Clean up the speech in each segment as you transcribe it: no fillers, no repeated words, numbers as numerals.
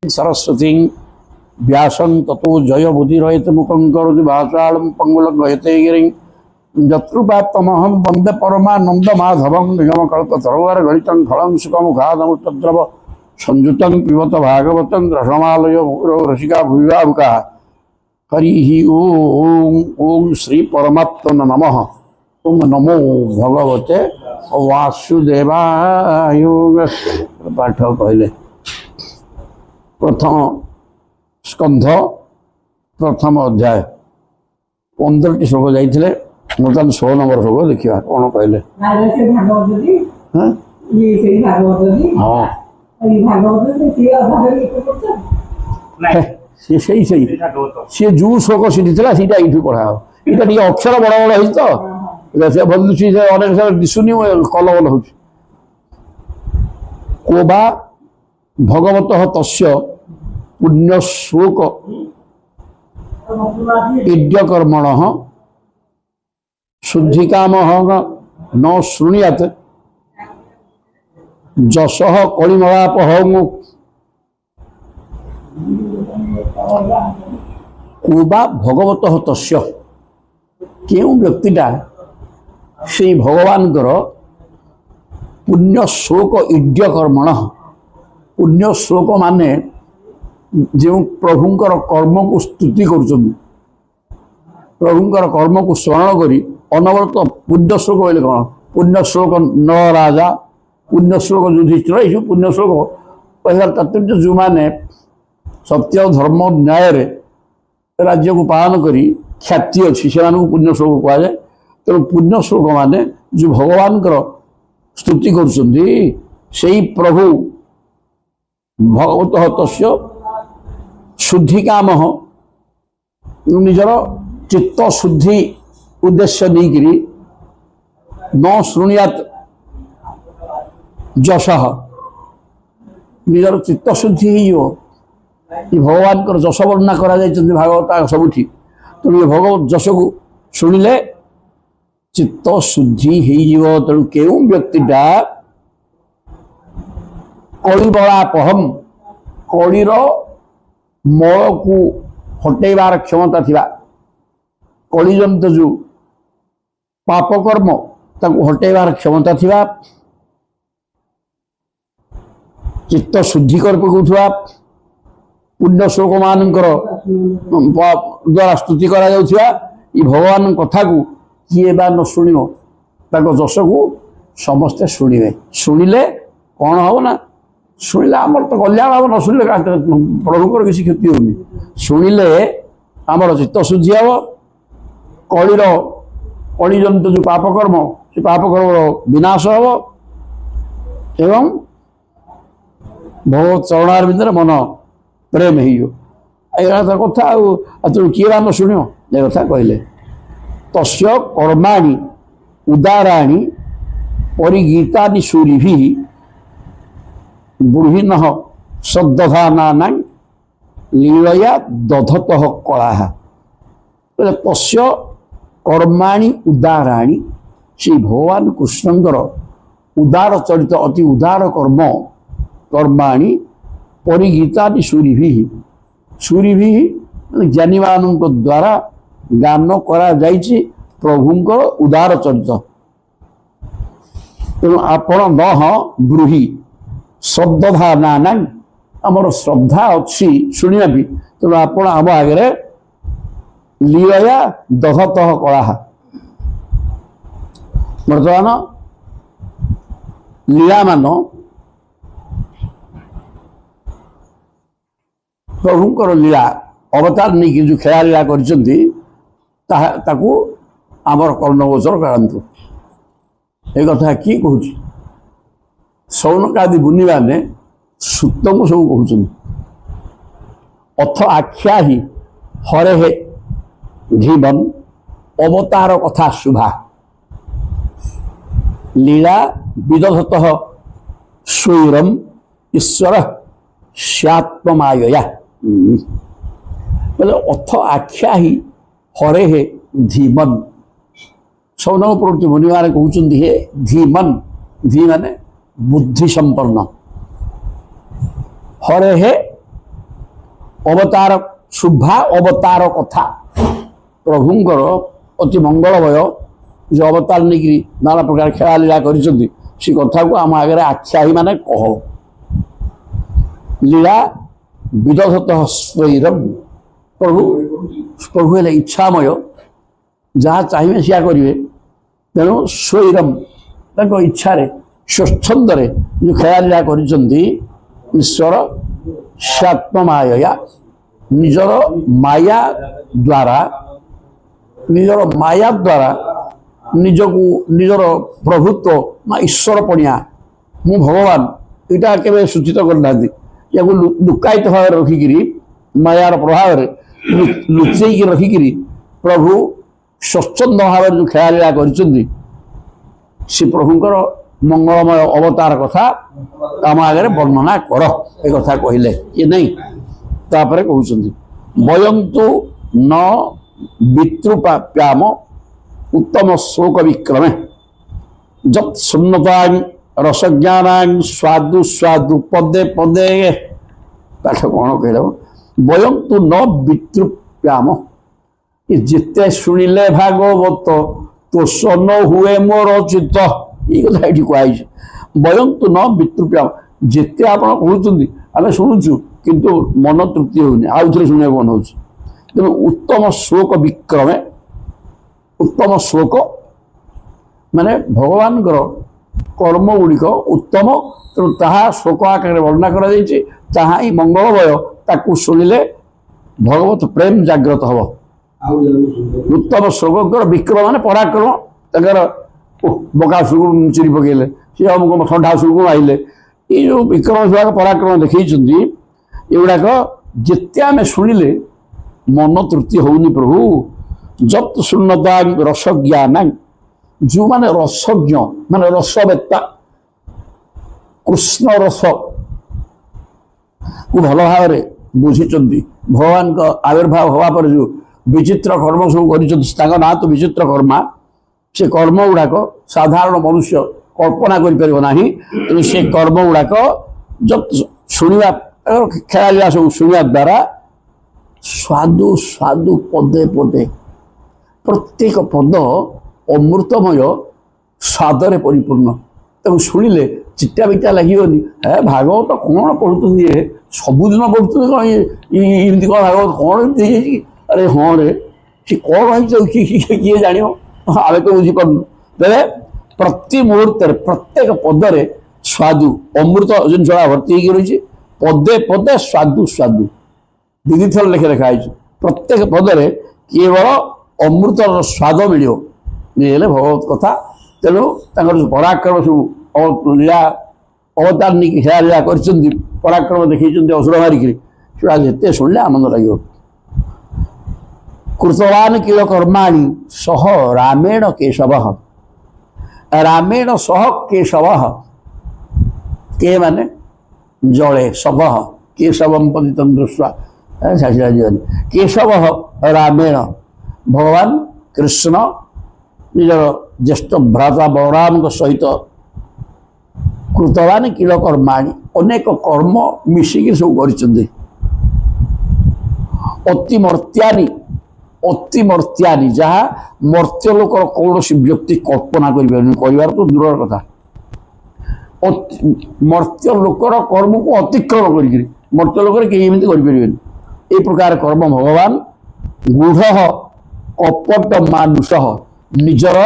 सरस्वती व्यासं ततो जय बुद्धिरहित मुखं करोति भाषालं पंगुलंघयते गिरिं यत्कृपात्तमहं वन्दे परमानन्दमाधवं निगमकल्पतरोर्गलितं फलं सुखमुखादमृतद्रव संयुतं पिबत भागवतं रसमालय मुहुरो रसिका भुविभावुकाः हरिः ओम ओम श्री परमात्मने नमः। ओम नमो भगवते वासुदेवाय। पाठ कहले प्रथम स्कंध प्रथम अध्याय 15टी श्लोक जाइए बर्तमान 16 नंबर श्लोक देखा कौन कहले। हाँ सी जो श्लोक सीटी था सीटा ये पढ़ा यहाँ टे अक्षर बड़ बड़ हो तो भलुची अनेक दिशुनि कलबल हो कोबा भगवत तस्य पुण्यश्लोक इड्यकर्मण शुद्धिकाम न शृणुयात जश कलिमलापहं कोबा भगवत तस्य क्यों व्यक्तिटा से भगवान पुण्यश्लोक इड्यकर्मण पुण्य श्लोक माने जो प्रभुंकर कर्म को स्तुति कर प्रभुंकर कर्म को स्मरण करी अनवरत पुण्य श्लोक बोले कौन पुण्य श्लोक न राजा पुण्य श्लोक युधिष्ठिर ये पुण्य श्लोक कहला तात्पर्य जो मैंने सत्य धर्म न्याय राज्य को पालन करी ख्याति अच्छी से पुण्य श्लोक कहुए तेणु पुण्य श्लोक माने जो भगवान स्तुति कर प्रभु भगवत तस्य शुद्धि काम निजर चित्त शुद्धि उद्देश्य नहीं न शुणुयात जश निजर चित्त शुद्धि हो भगवान जश वर्णना करा भागवत सबुठी तेणु ये भगवत जश को शुणिले चित्त शुद्धि हो तेणु क्यों व्यक्तिटा कलिबलापहम कलिर मल को हटेबार क्षमता थिबा कलिजंत जो पापकर्म ताको हटेबार क्षमता थिबा चित्त शुद्धि कर पकुथुआ पुण्य श्लोक मानकर द्वारा स्तुति करा जाउथिबा ई भगवान कथा को किए बा न शुणियो ताको जश को समस्ते शुणिबे शुणिले कौन हो ना शुणिले आमर तो कल्याण हम न शुणिले प्रभुकर किसी क्षति होनी शुणिले आमर चित्त शुद्धि हम कलिर कलिजंत जो पापकर्म से पापकर्म विनाश हम एवं भगवत चरणारविंदर मन प्रेम हो कथा तेणु किए न शुणियो ये कथा कहले तस्य कर्माणि उदाराणि परिगीतानि सूरिभिः बुर्हिन सद्दधाना लीलया दधत कला तस्य कर्माणि उदाराणि श्री भगवान कृष्णंकर उदार चरित अति उदार कर्म कर्माणि परिगीतानि सूरिभिः सूरिभिः ज्ञानी मानक द्वारा गान करा जाइछि प्रभुंकर उदार चरित तेणु आपण न ब्रूहि शब्दधाना आमर श्रद्धा अच्छी शुणा भी तेणु आपण आम आगे लीलया दहत कला बर्तमान लीला मान प्रभुंकर लीला अवतार नहीं जो खेला लीला करमर कर्णगोचर करातु ये कथा किए कहूँ सौनकादि मुनि माने सूत को सब कहते अथ आख्या ही हरे हे धीमन अवतार कथा शुभा लीला विदधत स्वैरम ईश्वर स्यात्ममायया बोले अथ आख्या ही हरे हे धीमन सौनक प्रवृत्ति मुनि माने कहते हे धीमन धी माने बुद्धि संपन्न हरे हे अवतार शुभा अवतार कथा प्रभुंकर अति मंगलमय जो अवतार नहीं नाना प्रकार खेला लीला कर कथा को आम आगे आख्यायी माने कह लीला विदधत स्वैरम प्रभु प्रभु है इच्छामय जहाँ चाहिए सिया करेंगे तेणु स्वैरम इच्छा स्वच्छंद जो खेला लीला कर ईश्वर स्वात्ममाया निजर माया द्वारा निजको निजर प्रभुत्व ईश्वर पणिया मु भगवान यहाँ के सूचित करना या लुकायित भाव रखिकी मायार प्रभाव लुचेक रखिकी प्रभु स्वच्छंद भाव जो खेला लीला कर प्रभुंर मंगलमय अवतार कथा आम आगे वर्णना कर ए कथा कहले ये नहीं तापर कहते वयंतु न वितृप्याम उत्तम श्लोक विक्रमे जत शून्यता रसज्ञान स्वादु स्वादु पदे पदे पाठ कौन कह वयंतु न वितृप्याम ये जिते शुणिले भागवत तोष न हुए मोर चित्त ये कथा ये कहुई वयंतु न वितृप्याम जिते आप कहते आम शुणुचु किंतु मन तृप्ति होनी आउ थे शुणा मन हो तेणु उत्तम श्लोक विक्रमे उत्तम श्लोक माने भगवान कर्म गुड़िक उत्तम तेणु ताहा श्लोक आकार वर्णना कर ही मंगलमय ताकू शुणिले भगवत प्रेम जागृत हम उत्तम श्लोक विक्रम माने पराक्रम तर बकासुर चिरी पकड़े सी अमुक ठंडासुर को मारे ये जो विक्रम श्लोक पराक्रम देखी एगुड़ाक जिते आम शुणिले मन तृप्ति होनी प्रभु जत शून्यता रसज्ञान जो माने रसज्ञ माने रसवेत्ता कृष्ण रस को भल भाव बुझी भगवान का आविर्भाव हवा पर जो विचित्र कर्म सब कर ना तो विचित्र कर्मा से कर्म गुड़ाक साधारण मनुष्य कल्पना करना से कर्म गुड़ाक जब शुणा खेला लीला सब शुणा द्वारा स्वादु स्वादु पदे पदे प्रत्येक पद अमृतमय स्वादरे परिपूर्ण तक शुणिले चिट्टा बिटा लगे है भागवत कौन पढ़ुं ये सबुदिन पढ़ुं कौन एमती कौन भागवत कौन एमती अरे हाँ रे सी कौन किए जान आम तो बुझीपार तेरे प्रति मुहूर्त प्रत्येक पदरे स्वादु अमृत जिनसा भर्ती रही पदे पदे स्वादु स्वादु दीदी थर लेखे लिखाई प्रत्येक पदरे केवल अमृतर स्वाद मिले भगवत कथा तेणु जो पराक्रम सब लीला अवतार नहीं खेला लीला कर पराक्रम देखी असुर मारिक जिते शुणिले आनंद लगे कृतवान किल कर्माणि सह रामेण केशव रामेण सह केशव के माने जले शव केशव पतितं दृष्ट्वा केशव रामेण भगवान कृष्ण निजर ज्येष्ठ भ्राता बलराम सहित कृतवान किल कर्माणि अनेक कर्म मिसिक सब कर अति मर्त्यानि जहाँ मर्त्य लोकर कौन व्यक्ति कल्पना कर तो दूर कथा मर्त्य लोकर कर्म को अतिक्रम कर मर्त्य लोक ये प्रकार कर्म भगवान गूढ़ कपट मानुष निजर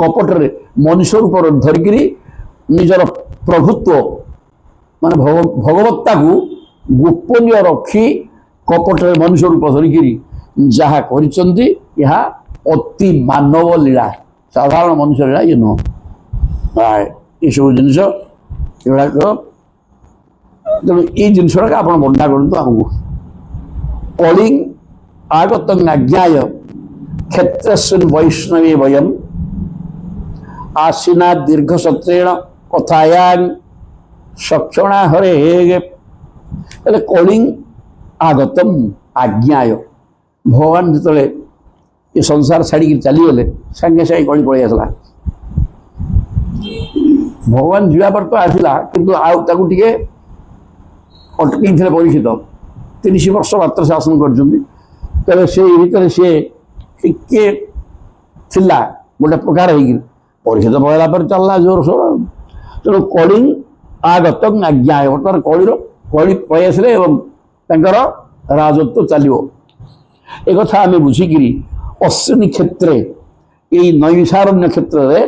कपटे मनुष्य रूप धरिक निजर प्रभुत्व माने भगवत्ता को गोपनीय रखी कपटे मनुष्य रूप धरिक जहाँ कर अति मानव लीला साधारण मनुष्य लीला ये नुह ये सब जिनस एगुड़ाक तेणु ये जिनसा आप वर्णना करूँ आमको कलिंग आगत आज्ञाय क्षेत्रस्मिन् वैष्णवे वयम आसीना दीर्घ सत्रेण कथायां सक्षणा हरे कलिंग आगतम आज्ञाय भगवान जो ये संसार छाड़ी चलीगले सांगे सांगे कली पलि आसला भगवान जीवा पर तो आसला किंतु आउ ताकू टिके अटकई थे परीक्षित 30 वर्ष मात्र शासन कर भीतर सी टे थिला गोटे प्रकार हो परीक्षा तो पकड़ा पर चलला जोर सोर तेणु कलिंग आगत आज्ञा बर्तमान कली पै आसले राजत्व चलो एक आम बुझिक अश्विनी क्षेत्र ये नैमिषारण्य क्षेत्र में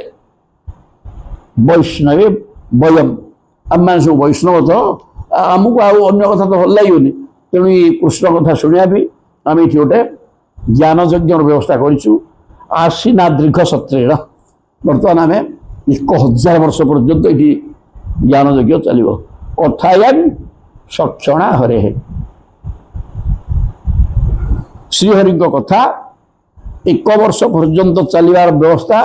वैष्णवे वयम आम मैंने सब वैष्णव तो आमको अन्य कथा तो भल लगे तेणु कृष्ण कथा शुणा आम ये गोटे ज्ञान यज्ञ व्यवस्था करूँ आशीना दीर्घ सत्रेण बर्तमान आम 1000 वर्ष पर्यंत ये ज्ञान यज्ञ चलो कथायान सक्षणा हरे श्रीहरि कथा 1 वर्ष पर्यंत चलवार व्यवस्था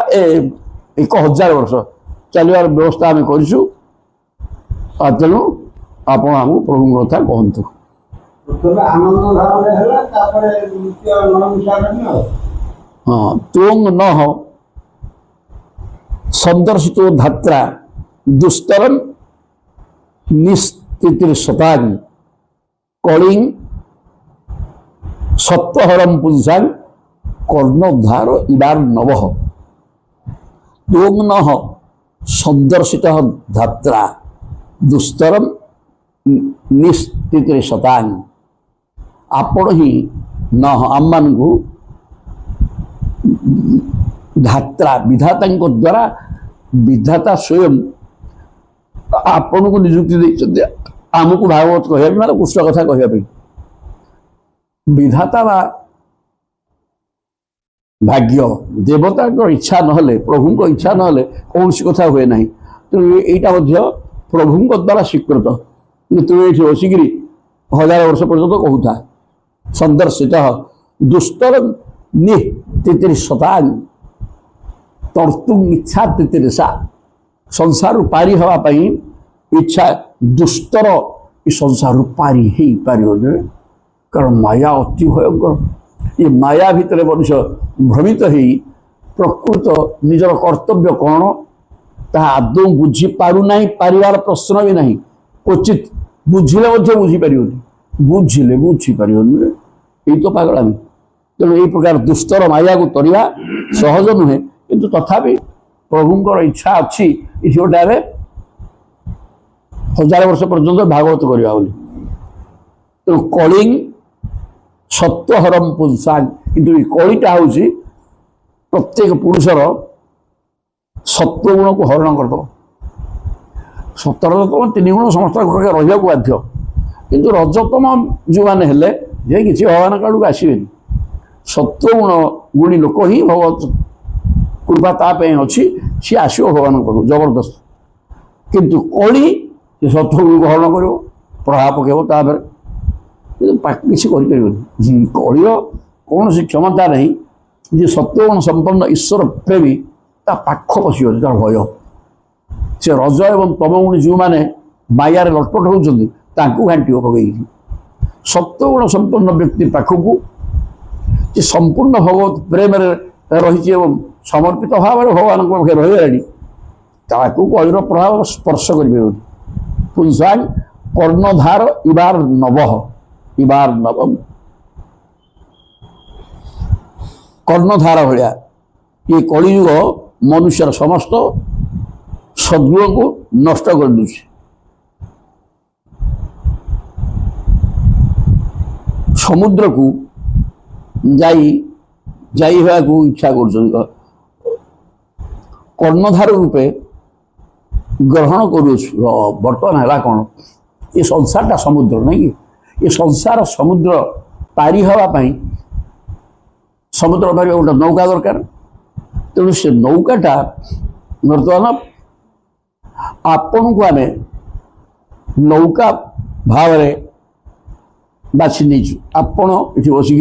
1000 वर्ष चलवार व्यवस्था आम करूँ तेणु आपण आम प्रभु कथा कहतु हाँ तुंग न संदर्शितो धात्रा दुस्तरम निस्तितिर्शतांग कलिंग सत्वहरम पुंसांग कर्णोद्धार इबार नव तुंग न संदर्शित धात्रा दुस्तरम निस्तितिर्शतांग आपण ही न आम मान को धात्रा विधाता द्वारा विधाता स्वयं आपण को निजुक्ति देते आमको भागवत कह मतलब कृष्ण कथा कहवाई विधाता बा भाग्य देवता इच्छा नहले प्रभु को इच्छा नहले कौन सी कथा हुए ना तेणु यहाँ प्रभु द्वारा स्वीकृत तुम ये बसिक 1000 वर्ष पर्यटन कहूता संदर्शित दुस्तर नितिशतांग तर्तुम इच्छा तितिरेशा संसार पारी हवाई इच्छा दुस्तर ये संसार पारी हो पार कारण माया अति भयंकर ये माया भितर मनुष्य भ्रमित हो प्रकृत निजर कर्तव्य कौन ता आदौ बुझी पारुना पारिवार प्रश्न भी नहीं क्वचित बुझिले बुझीपर बुझिले बुझीपर यही तो पागलामी तेणु यही प्रकार दुस्तर माया को तरिया सहज नुहे किंतु तथापि प्रभुंकर इच्छा अच्छी गोटे 1000 वर्ष पर्यंत भागवत करवा तेणु कलिंग सत्वहरम पुंसांग किंतु कलिटा हूँ प्रत्येक पुरुषर सत्वगुण को हरण करद 17 3 गुण समस्त रहा बाध्य किंतु रजतम जो मैंने हेले जे किसी भगवान काड़ू आसवे सत्वगुण गुणी लोक ही भगवत कृपा ताप अच्छी सी आसो भगवान पाखु जबरदस्त किंतु कली सत्वगुण को हरण कर प्रभाव पकेब तापर किसी करें कलिर कौन सी क्षमता नहीं जे सत्वगुण संपन्न ईश्वर प्रेमी ता पाख पशिबनी तार भय से रज एवं तमगुणी जो मैंने मायार लटपट होती घाटी पकई सत्वगुण संपन्न व्यक्ति पाखक संपूर्ण भगवत प्रेम रही समर्पित भाव में भगवान पाखे रही कलिर प्रभाव स्पर्श कर पुंसांग कर्णधार इबार नवम कर्णधार भाया ये कलियुग मनुष्यर समस्त सद्गुण को नष्ट कर दूसरी समुद्र को जाइवा को इच्छा कर कर्णधार रूपे ग्रहण कर बर्तमान है कौन ये संसारटा समुद्र नहीं ये संसार समुद्र पारी हवाई समुद्र पारी गोटे नौका दरकार तेणु से नौकाटा बर्तमान आपण को आम नौका भाव बाछि नहीं आपण ये बसिक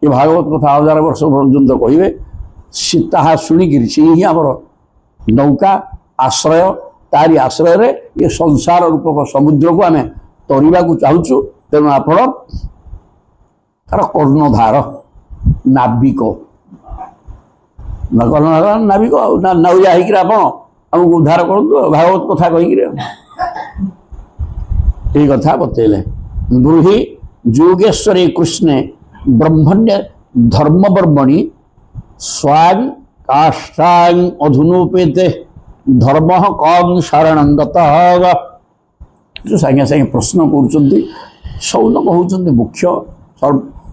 ये भागवत कथा 1000 वर्ष पर्यंत कहे सी ताहा शुणिकी सी ही आमर नौका आश्रय तारी आश्रय रे ये संसार रूपक समुद्र को आम तरिबा को चाहूँ तेणु आपण तार कर्णधार नाविक न कर्णधार नाविक ना नौया होमको उद्धार करूँ भागवत कथा कहीकि ये कथा बतैले ब्रूहि योगेश्वरे कृष्णे ब्रह्मण्य धर्म ब्रह्मणि स्वांग काष्ठांग अधुनोपेते धर्म कं शरण गतः जो सागे सागे प्रश्न कर सौनक होउछन्ति मुख्य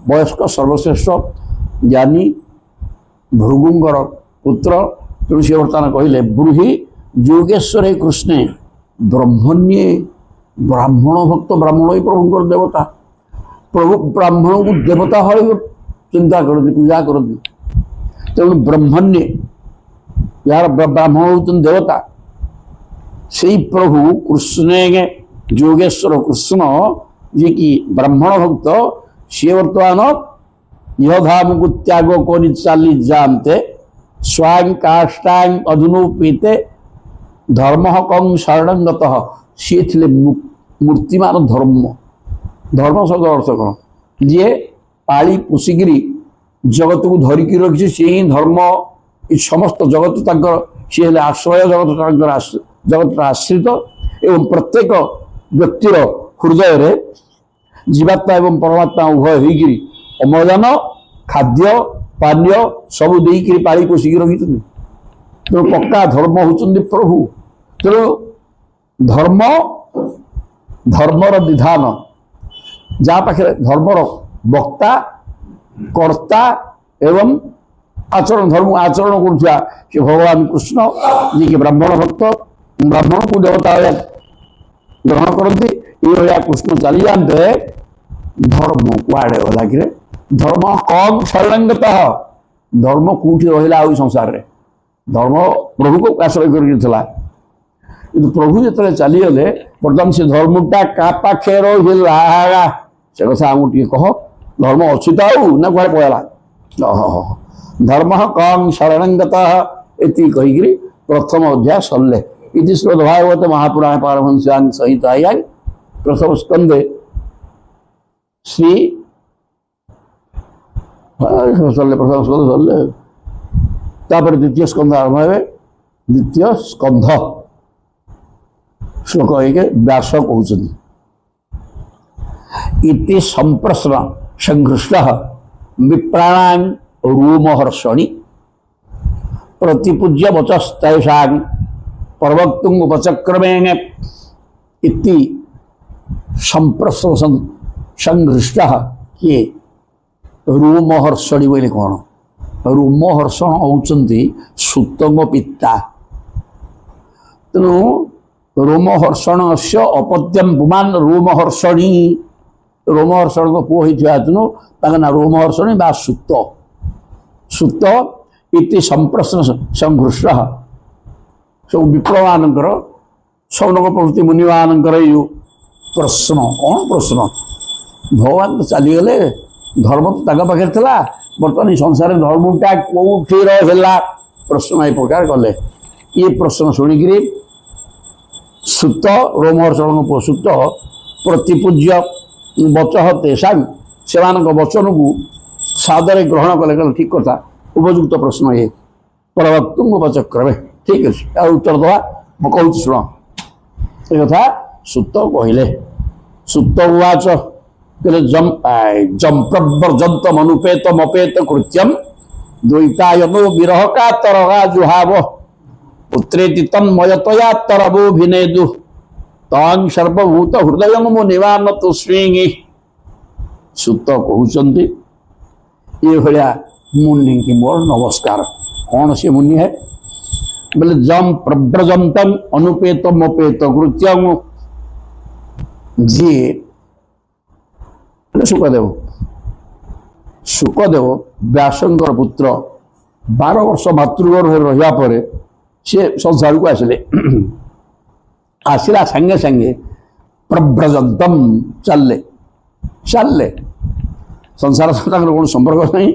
वयस्क सर्वश्रेष्ठ ज्ञानी भृगुंगर पुत्र तेणु सी बर्तमान कहले ब्रूहि योगेश्वरे कृष्णे ब्रह्मण्ये ब्राह्मण भक्त ब्राह्मण ही प्रभुंकर देवता प्रभु ब्राह्मण को देवता हो चिंता करती पूजा करती तेणु ब्रह्मण्य यार ब्राह्मण होते देवता से प्रभु कृष्ण योगेश्वर कृष्ण जी की ब्राह्मण भक्त सी बर्तमान यह धाम को त्याग कर चली जानते स्वांग काष्टांग अधुनोपीते धर्म कं शरणगत सी थे मूर्तिमान धर्म धर्म शब्द अर्थ कौन जी पाली पोषिकी जगत को धरिकी रखी सी ही धर्म समस्त जगत सी आश्रय जगत जगत आश्रित एवं प्रत्येक व्यक्तिर हृदय रे जीवात्मा एवं परमात्मा उभय होगी अम्लजान खाद्य पानीय सबू देकर पाली पोषिकी रखी तेणु पक्का धर्म होती प्रभु तेणु धर्म धर्मर विधान जहाँ पाखे धर्मर वक्ता कर्ता एवं आचरण धर्म आचरण करुवा कि भगवान कृष्ण जी के ब्राह्मण भक्त ब्राह्मण को देवता ग्रहण करती ये कृष्ण चली जाते धर्म कुआड़े गला कि धर्म कम शरणगत धर्म कौटी रहा संसार रे धर्म प्रभु को आश्रय कर प्रभु जो चलीगले बर्तमान से धर्मटा क्या पाखे रहा से कथा आमको कह धर्म अच्छी तो ना कह पड़ा धर्म कं शरणगत ये कहीकि प्रथम अध्याय सरले इति श्रीमद् भागवत महापुराण पारमहंस्यां संहितायां प्रथम स्कंदे श्री सरले प्रथम स्कंद सरले तापर द्वितीय स्कंद आरंभ है द्वितीय स्कंध श्लोक एक व्यास कहते इति संप्रश्न संघृष्ट विप्राणां रोमहर्षणि प्रतिपूज्य वचस्तैषां प्रवक्तुम् उपचक्रमेण इति संप्रश्न संघृष्ट किए रोमहर्षणि बोले कौन रोमहर्षण होउचंती सुतंग पिता तेणु रोमहर्षण से अपत्यम पुमान रोमहर्षणी रोमहर्षण को पुओ होता ना रोमहर्षणी बा सुत सुत इति संप्रश्न संघृष्ट सब विप्लवानंकर सौनक प्रभृति मुनिमानंकर यो प्रश्न कौन प्रश्न भगवान तो चलीगले धर्म तो पाखे था बर्तमान संसार धर्मटा कौटी रहा प्रश्न ये प्रकार कले ये प्रश्न शुणिकी सुत रोमहर्षण को सुत प्रतिपूज्य वचह तेषा से वचन को सादरे ग्रहण कले ठीक कथा उपयुक्त प्रश्न ये प्रवक्तुम् उपचक्रमे ठीक अच्छे उत्तर दवा मैं कहूँ शुण ये कथा सुत कहले सुत उवाच जम प्रव्रजंत मनुपेत मपेत कृत्यम द्वैतायनो विरह का तरगा जुहाव पुत्रेति तन्मयतया तरबो भिनेदु तां सर्वभूत हृदय मो निवान तो स्विंगी सुत कहते ये भाया मुनि की मोर नमस्कार कौन से मुनि है बोले जम प्रव्रजंतम अनुपेत मपेत कृत्यम जी सुखदेव सुखदेव व्यासंकर पुत्र 12 वर्ष मातृगर्भ रहा पर सी संसार को आसिले आसला संगे संगे प्रव्रजंतम चलले चलले संसार सहित कौन संपर्क नहीं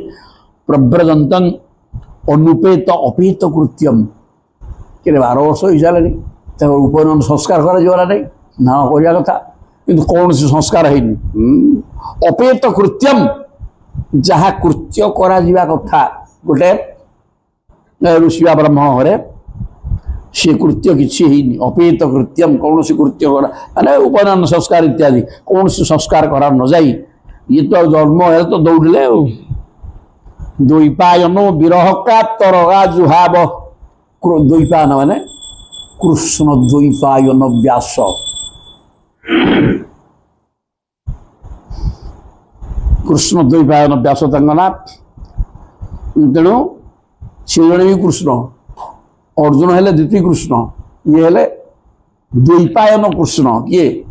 प्रव्रजंतन अनुपेत अपेत कृत्यम कि 12 वर्ष हो सारे उपनयन संस्कार करा नहीं ना करवा कथा किंतु कौन से संस्कार है अपेत कृत्यम जहाँ कृत्य करा कथा गोटे ऋषिया ब्रह्म घरे सी कृत्य किसी अपेत कृत्यम कौन सी कृत्य करा माने उपनयन संस्कार इत्यादि कौन से संस्कार करा न जाई ये तो जन्म है तो दौड़े द्वैपायन विरह कातर जुहाब द्वैपायन माने कृष्ण द्वैपायन व्यास कृष्ण द्वैपायन व्यास ना तेणु सी जड़े भी कृष्ण अर्जुन हेले द्वितीय कृष्ण ये हेले द्वैपायन कृष्ण किए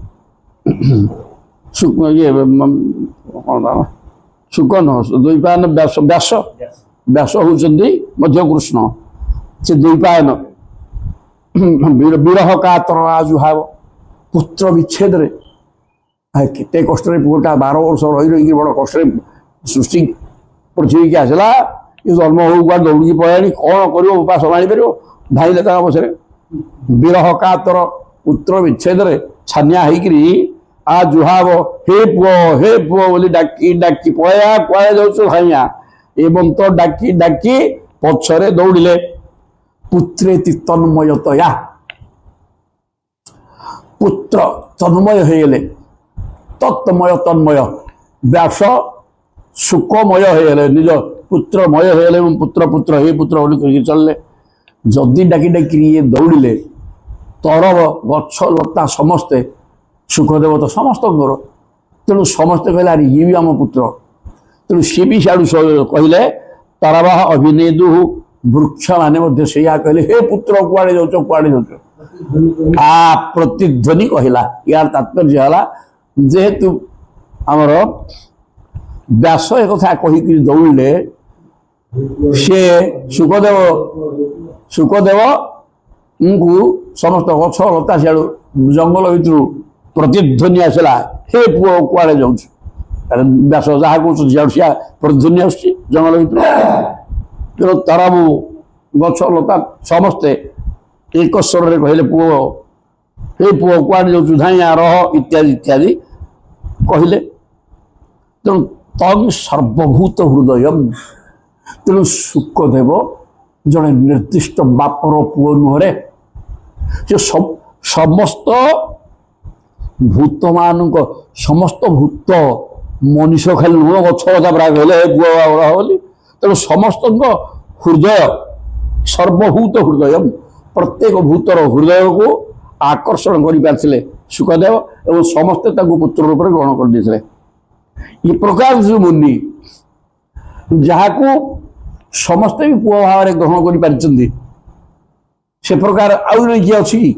ये शुकन द्वैपायन व्यास व्यास व्यास होती मध्य कृष्ण से द्वैपायन विरह कातर आजुहाव पुत्र विच्छेद केते कष्ट पुटा 12 वर्ष रही बड़ कष्ट सृष्टि पृथ्वी की आसला ये जन्म हो दौड़ी पड़े कौन कर उपा संभाली पार धाइले बसरे विरह कातर पुत्र विच्छेद छानिया होकर आ जुहाव हे पुओ बोली डाकी डाकी पया कुआ जाऊ भाइया एवं तो डाकी डाकी पछरे दौड़िले पुत्रेति तन्मयतया पुत्र तन्मय होगले तत्मय तन्मय व्यास सुखमय होगले निज पुत्रमय होगले पुत्र पुत्र हे पुत्र बोली चलले जदि डाकी डाकी ये दौड़िले तरब गछ लता समस्ते सुखदेव तो समस्त तेणु समस्ते कहले अरे ये भी आम पुत्र तेणु सी भी सियाड़ू कहले तरबाह अभिनेदु वृक्ष माने कहले हे पुत्र कुआड़े जाऊच आ प्रतिध्वनि कहला यार तात्पर्य है जेहेतु आमर व्यास एक कथा कहीकि दौड़े सी सुखदेव को समस्त गछ लता सियाड़ू जंगल भितर प्रतिध्वनि आसला हे पुओ कुआड़े जाऊँ व्यास जहाँ कह सिया प्रतिध्वनि आस जंगल भितर तेणु तरबू गछ लता समस्ते एक स्वर कहले पुओ हे पुओ कुआड़े जाऊँ धाइया रह इत्यादि इत्यादि कहले तेणु तंग सर्वभूत हृदय तेणु शुकदेव जड़े निर्दिष्ट बापर पुओ नुहरे से समस्त भूत मान समस्त भूत मनीष खाली नुह गछलता प्राय कहले पुआ बोली तेणु समस्त हृदय सर्वभूत हृदय प्रत्येक भूतर हृदय को आकर्षण कर सुखदेव एवं समस्ते पुत्र रूप में ग्रहण कर देते ये प्रकार जो मुनि जहाँ को समस्ते भी पुआ भाव में ग्रहण कर से प्रकार आउ जन किए अच्छी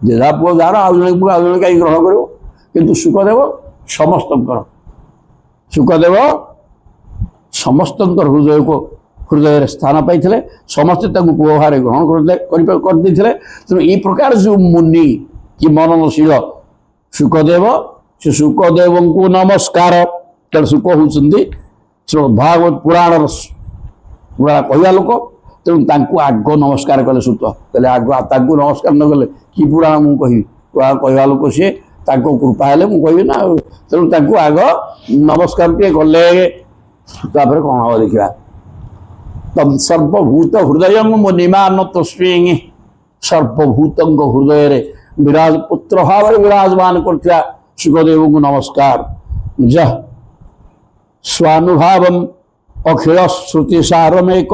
जहाँ पुआ जार आउ जन कहीं ग्रहण कर किंतु सुखदेव समस्त हृदय को हृदय स्थान पाई समस्ते पुआ भाव ग्रहण करते तेणु ये प्रकार जो मुनि कि मननशील सुखदेव से सुखदेव को नमस्कार तेणु सुख होती भागवत पुराण कहवा लोक तेणु आग नमस्कार कले सुत कहले आग नमस्कार न कले कि पुराण मुझे पुराण कहवा लोक सी कृपा हेले मुझे ना तेणु आग नमस्कार टे कले कौन हम देखा तम सर्वभूत हृदय मुनिमान तस्मिन् सर्वभूत हृदय विराज पुत्र भाव विराजमान कर सुखदेव को नमस्कार जह स्वानुभाव अखिल श्रुति सारमेक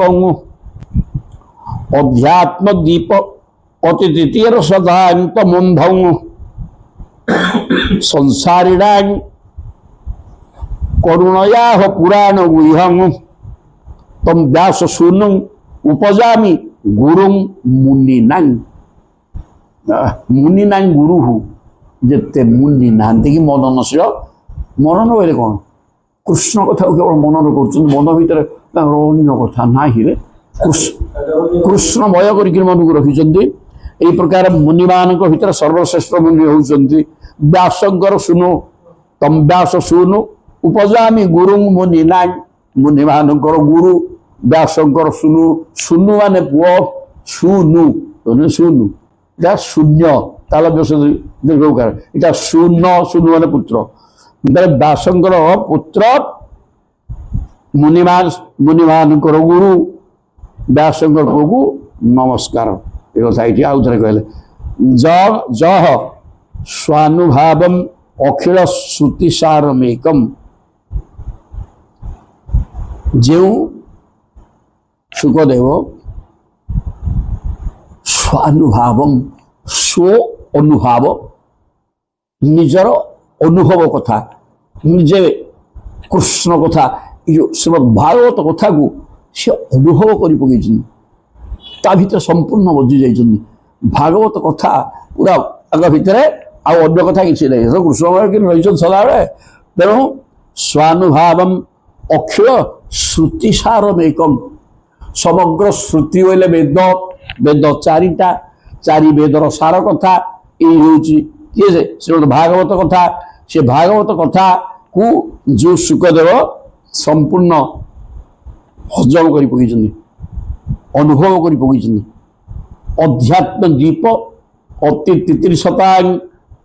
अध्यात्म दीप अति तृतीय सदात मुंध संसारिणा करुणया पुराण गुह्यं तम व्यास शून्य उपजामी गुरु मुनिना मुनिना गुरु जिते मुनि नहांती कि मननशील मनन बोले कौन कृष्ण कथा केवल मनन कर मन भितर अन्य कथा ना कृष्णमय कर मन को रखिंट यही प्रकार मुनि मान भर सर्वश्रेष्ठ मुनि होती व्यासंकर सुनु तम व्यास सुनु उपजामी गुरु मुनिना मुनि मान गुरु व्यासंकर सुनु सुनु माने पुओ सुनु सुनु शून्य ताल दीर्घकार इटा शून्य शून्य माने पुत्र व्यासंकर पुत्र मुनिमान गुरु व्यासंकर पुओ को नमस्कार ये कथा ये आउ थे कहले जह स्वानुभाव अखिल श्रुतिसारमेकम जो सुखदेव स्वानुभाव स्व अनुभाव निजर अनुभव कथा निजे कृष्ण कथा यो श्रीमद भागवत कथा को से अनुभव कर पकड़ भीतर संपूर्ण बजी जा भागवत कथा पूरा आग भितर आउ कथा किसी नहीं तो कृष्ण रही सदाबे तेणु स्वानुभाव अक्षय श्रुतिसारमेकम समग्र श्रुति बोले वेद वेद चारिटा चारि वेदर सार कथा ये किए से श्रीमद भागवत कथा से भागवत कथा को जो सुखदेव संपूर्ण हजम कर पकड़ अनुभव कर पकड़ अध्यात्म दीप अति 33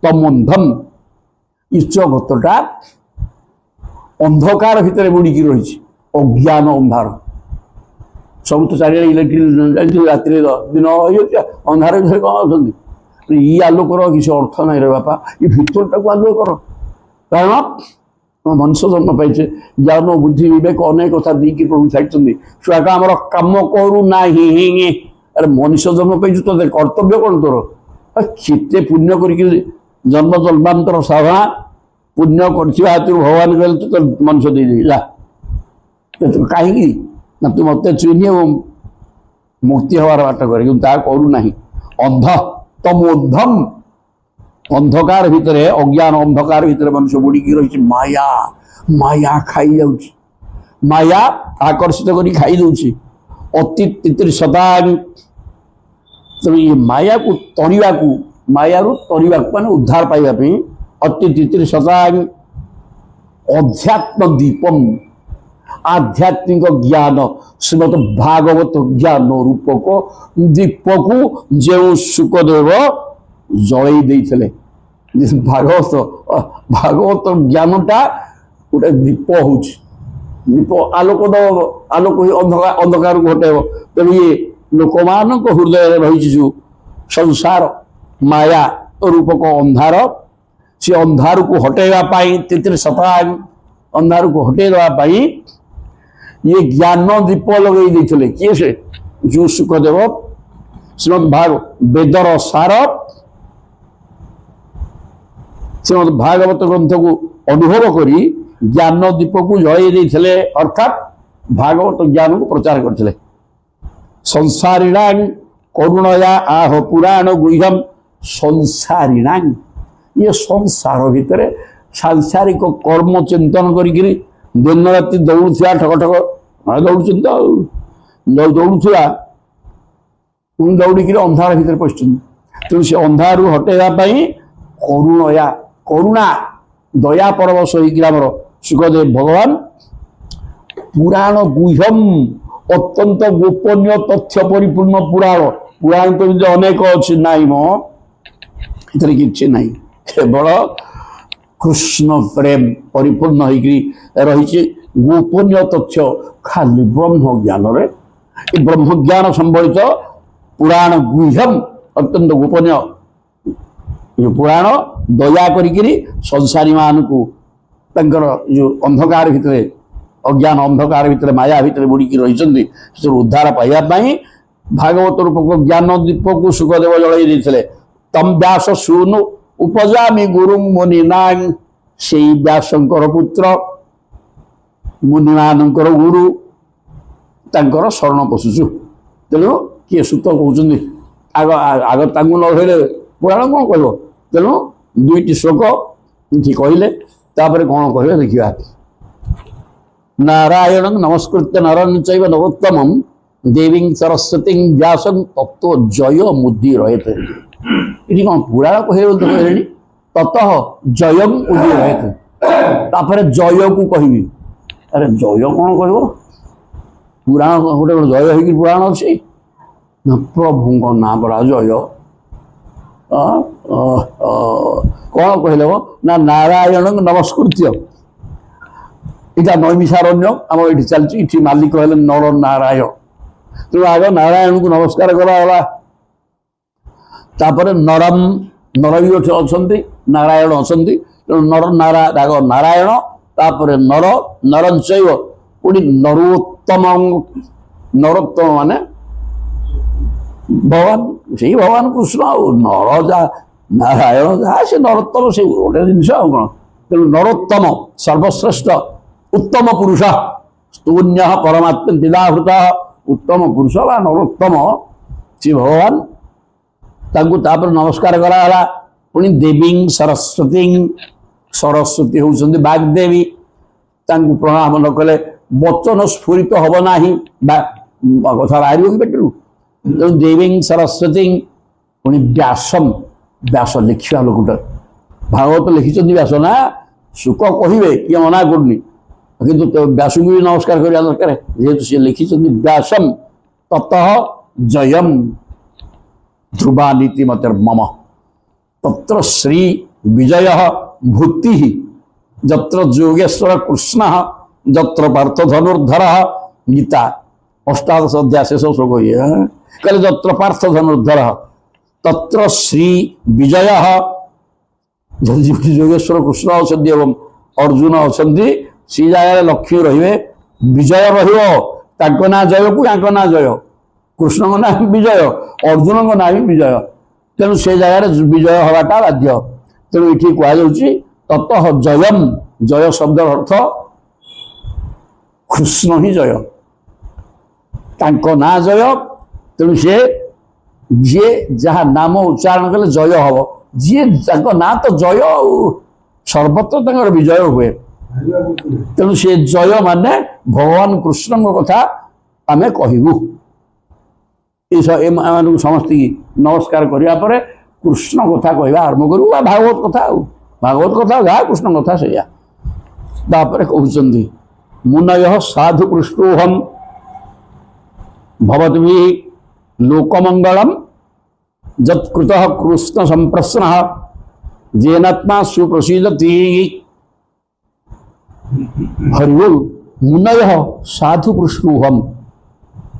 तमंधम इच्छगतटा अंधकार भितर बुड़िकी रही अज्ञान अंधार सब तो चार इलेक्ट्रिक रात दिन अंधार भितर कौन ये आलोकर किसी अर्थ ना रे बापा ये भितरटा को आलोक कर कारण मनुष्य जन्म पाइचे ज्ञान बुद्धि विवेक अनेक कथा दी प्रभु छाड़ी छुआ आम कम करूना अरे मनुष्य जन्म पाइଛୁ तो कर्तव्य कौन तोर केते पुण्य कर जन्म जन्मांतर साधना पुण्य कर भगवान कहले तो मनुष्य दे कहीं ना तू मत चिन्ह मुक्ति हबार बाट करूना अंध तमोधम अंधकार भितर अज्ञान अंधकार भितर मनुष्य बुड़िकी रही माया माया खाई जाऊँ माया आकर्षित कर खाई दूसरी अति 33 तेणु ये माया को तरीवा को माया रू तरीवा मान उद्धार पाइबा अति 33 अध्यात्म दीपम आध्यात्मिक ज्ञान श्रीमद भागवत ज्ञान रूपक दीप को जो सुखदेव जलई देते भागवत भागवत ज्ञानटा गोटे दीप हो दीप आलोक आलोक अंधकार को हटेब तेणु ये लोक मान हृदय रही जो संसार माया रूपक अंधार से अंधार को हटेवाई 33 अंधार को हटेवाई ये ज्ञान दीप लगे देते किए से जो सुखदेव श्रीमद भाग वेदर सार श्रीमद भागवत ग्रंथ को अनुभव करी ज्ञान दीप को जलई देते अर्थात भागवत ज्ञान को प्रचार करते संसारीणां करुणया आह पुराण गुह्यम संसारीणां ये संसार भितर सांसारिक कर्म चिंतन करी दिन राति दौड़ुआ ठक ठक दौड़ुआ दौड़िक अंधार भितर पशि तेणु से अंधार हटेवाई करुणया करुणा दया परवश होकर सुखदेव भगवान पुराण गुह्यम अत्यंत गोपनीय तथ्य परिपूर्ण पुराण पुराण तो अनेक अच्छी नाई मो कि ना केवल कृष्ण प्रेम परिपूर्ण होकर रही गोपनीय तथ्य खाली ब्रह्म ज्ञान ब्रह्म ज्ञान संबलित पुराण गुह्यम अत्यंत गोपनीय पुराण दया करी संसारी मान को जो अंधकार भितर अज्ञान अंधकार भितर माया भितर बुड़िकी रही उद्धार पाइबापी भागवत रूपक ज्ञान दीप को सुखदेव जलई देते तम व्यास सुनु उपजामी गुरु मुनिना से व्यासंकर पुत्र मुनिमानंकर गुरु तांकर शरण पशुचु तेणु किए सुत कहते आग आग न पुराण कौन कह तेणु दुईटी श्लोक कहले तापर कौन कह देखा नारायण नमस्कृत्य नरं चैव नरोत्तमं देवीं सरस्वती व्यासं तत्व जय मुद्दि रहते ये कौन पुराण कहे ततः जय मुद्दि रहते तापर जय को कहबी अरे जय कौन कह पुराण गोटे जय हो पुराण अच्छी प्रभु ना पड़ा जय कौन कहले ना नारायण नमस्कृत्य इटा नैमिषारण्य आम ये चलती मालिक कहले नर नारायण तेणु आग नारायण को नमस्कार कराला तापर नरम नर भी अच्छा नारायण अच्छा तेणु नर नारा आग नारायण तापर नर नरंचैव पुणी नरोत्तम नरोत्तम माने भगवान से भगवान कृष्ण नर जा नारायण जहाँ से नरोत्तम से गोटे जिन कौन तेणु नरोत्तम सर्वश्रेष्ठ उत्तम पुरुष स्तून्य परमात्मा दिदाहृता उत्तम पुरुष बा नरोत्तम से भगवान तांकु तापर नमस्कार कराला पुणी देवी सरस्वती सरस्वती होउछन्ति वाग्देवी तांकु प्रणाम न कले वचन स्फुरित हब नाही कथा बाहर पेटू तेणु देवी सरस्वती पुणी व्यासम व्यास लिखा लोकटा भागवत लिखिं व्यास ना सुख कहे किए मना करनी किंतु व्यास को भी नमस्कार करने दरकार जेहेतु सी लिखिं व्यासम ततः जयम ध्रुवा नीति मत मम तत्र श्री विजय भूति जत्र जोगेश्वर कृष्ण जत्र पार्थ धनुर्धर गीता अष्टादश अध्याय शेष श्लोक ये कहले जत्र पार्थ धनुर्धर तत्र श्री विजय जोगेश्वर कृष्ण अच्छा एवं अर्जुन अच्छा सी जगह लक्ष्मी रे विजय रहा जय को ना जय कृष्ण को ना विजय अर्जुन को ना भी विजय तेणु से जगह विजय हवाटा बाध्य तेणु ये कहुच्छी ततः जयम जय शब्द अर्थ कृष्ण ही जय ना जय तेणु से जी जहाँ नाम उच्चारण कले जय हम जी ना तो जय सर्वत्र विजय हुए तेणु से जय माने भगवान कृष्ण कथा आमे कहबू समस्त नमस्कार करिया परे कृष्ण कथा कहवा आरंभ करू भागवत कथा भागवत कथा जहाँ कृष्ण कथा से कहते मुनय साधु पृष्ठोहम भवद्भि लोकमंगलम जत्कृतः कृष्ण संप्रश्नः जेनात्मा सुप्रसीदति हरिओम मुनय साधु पृष्ठोहम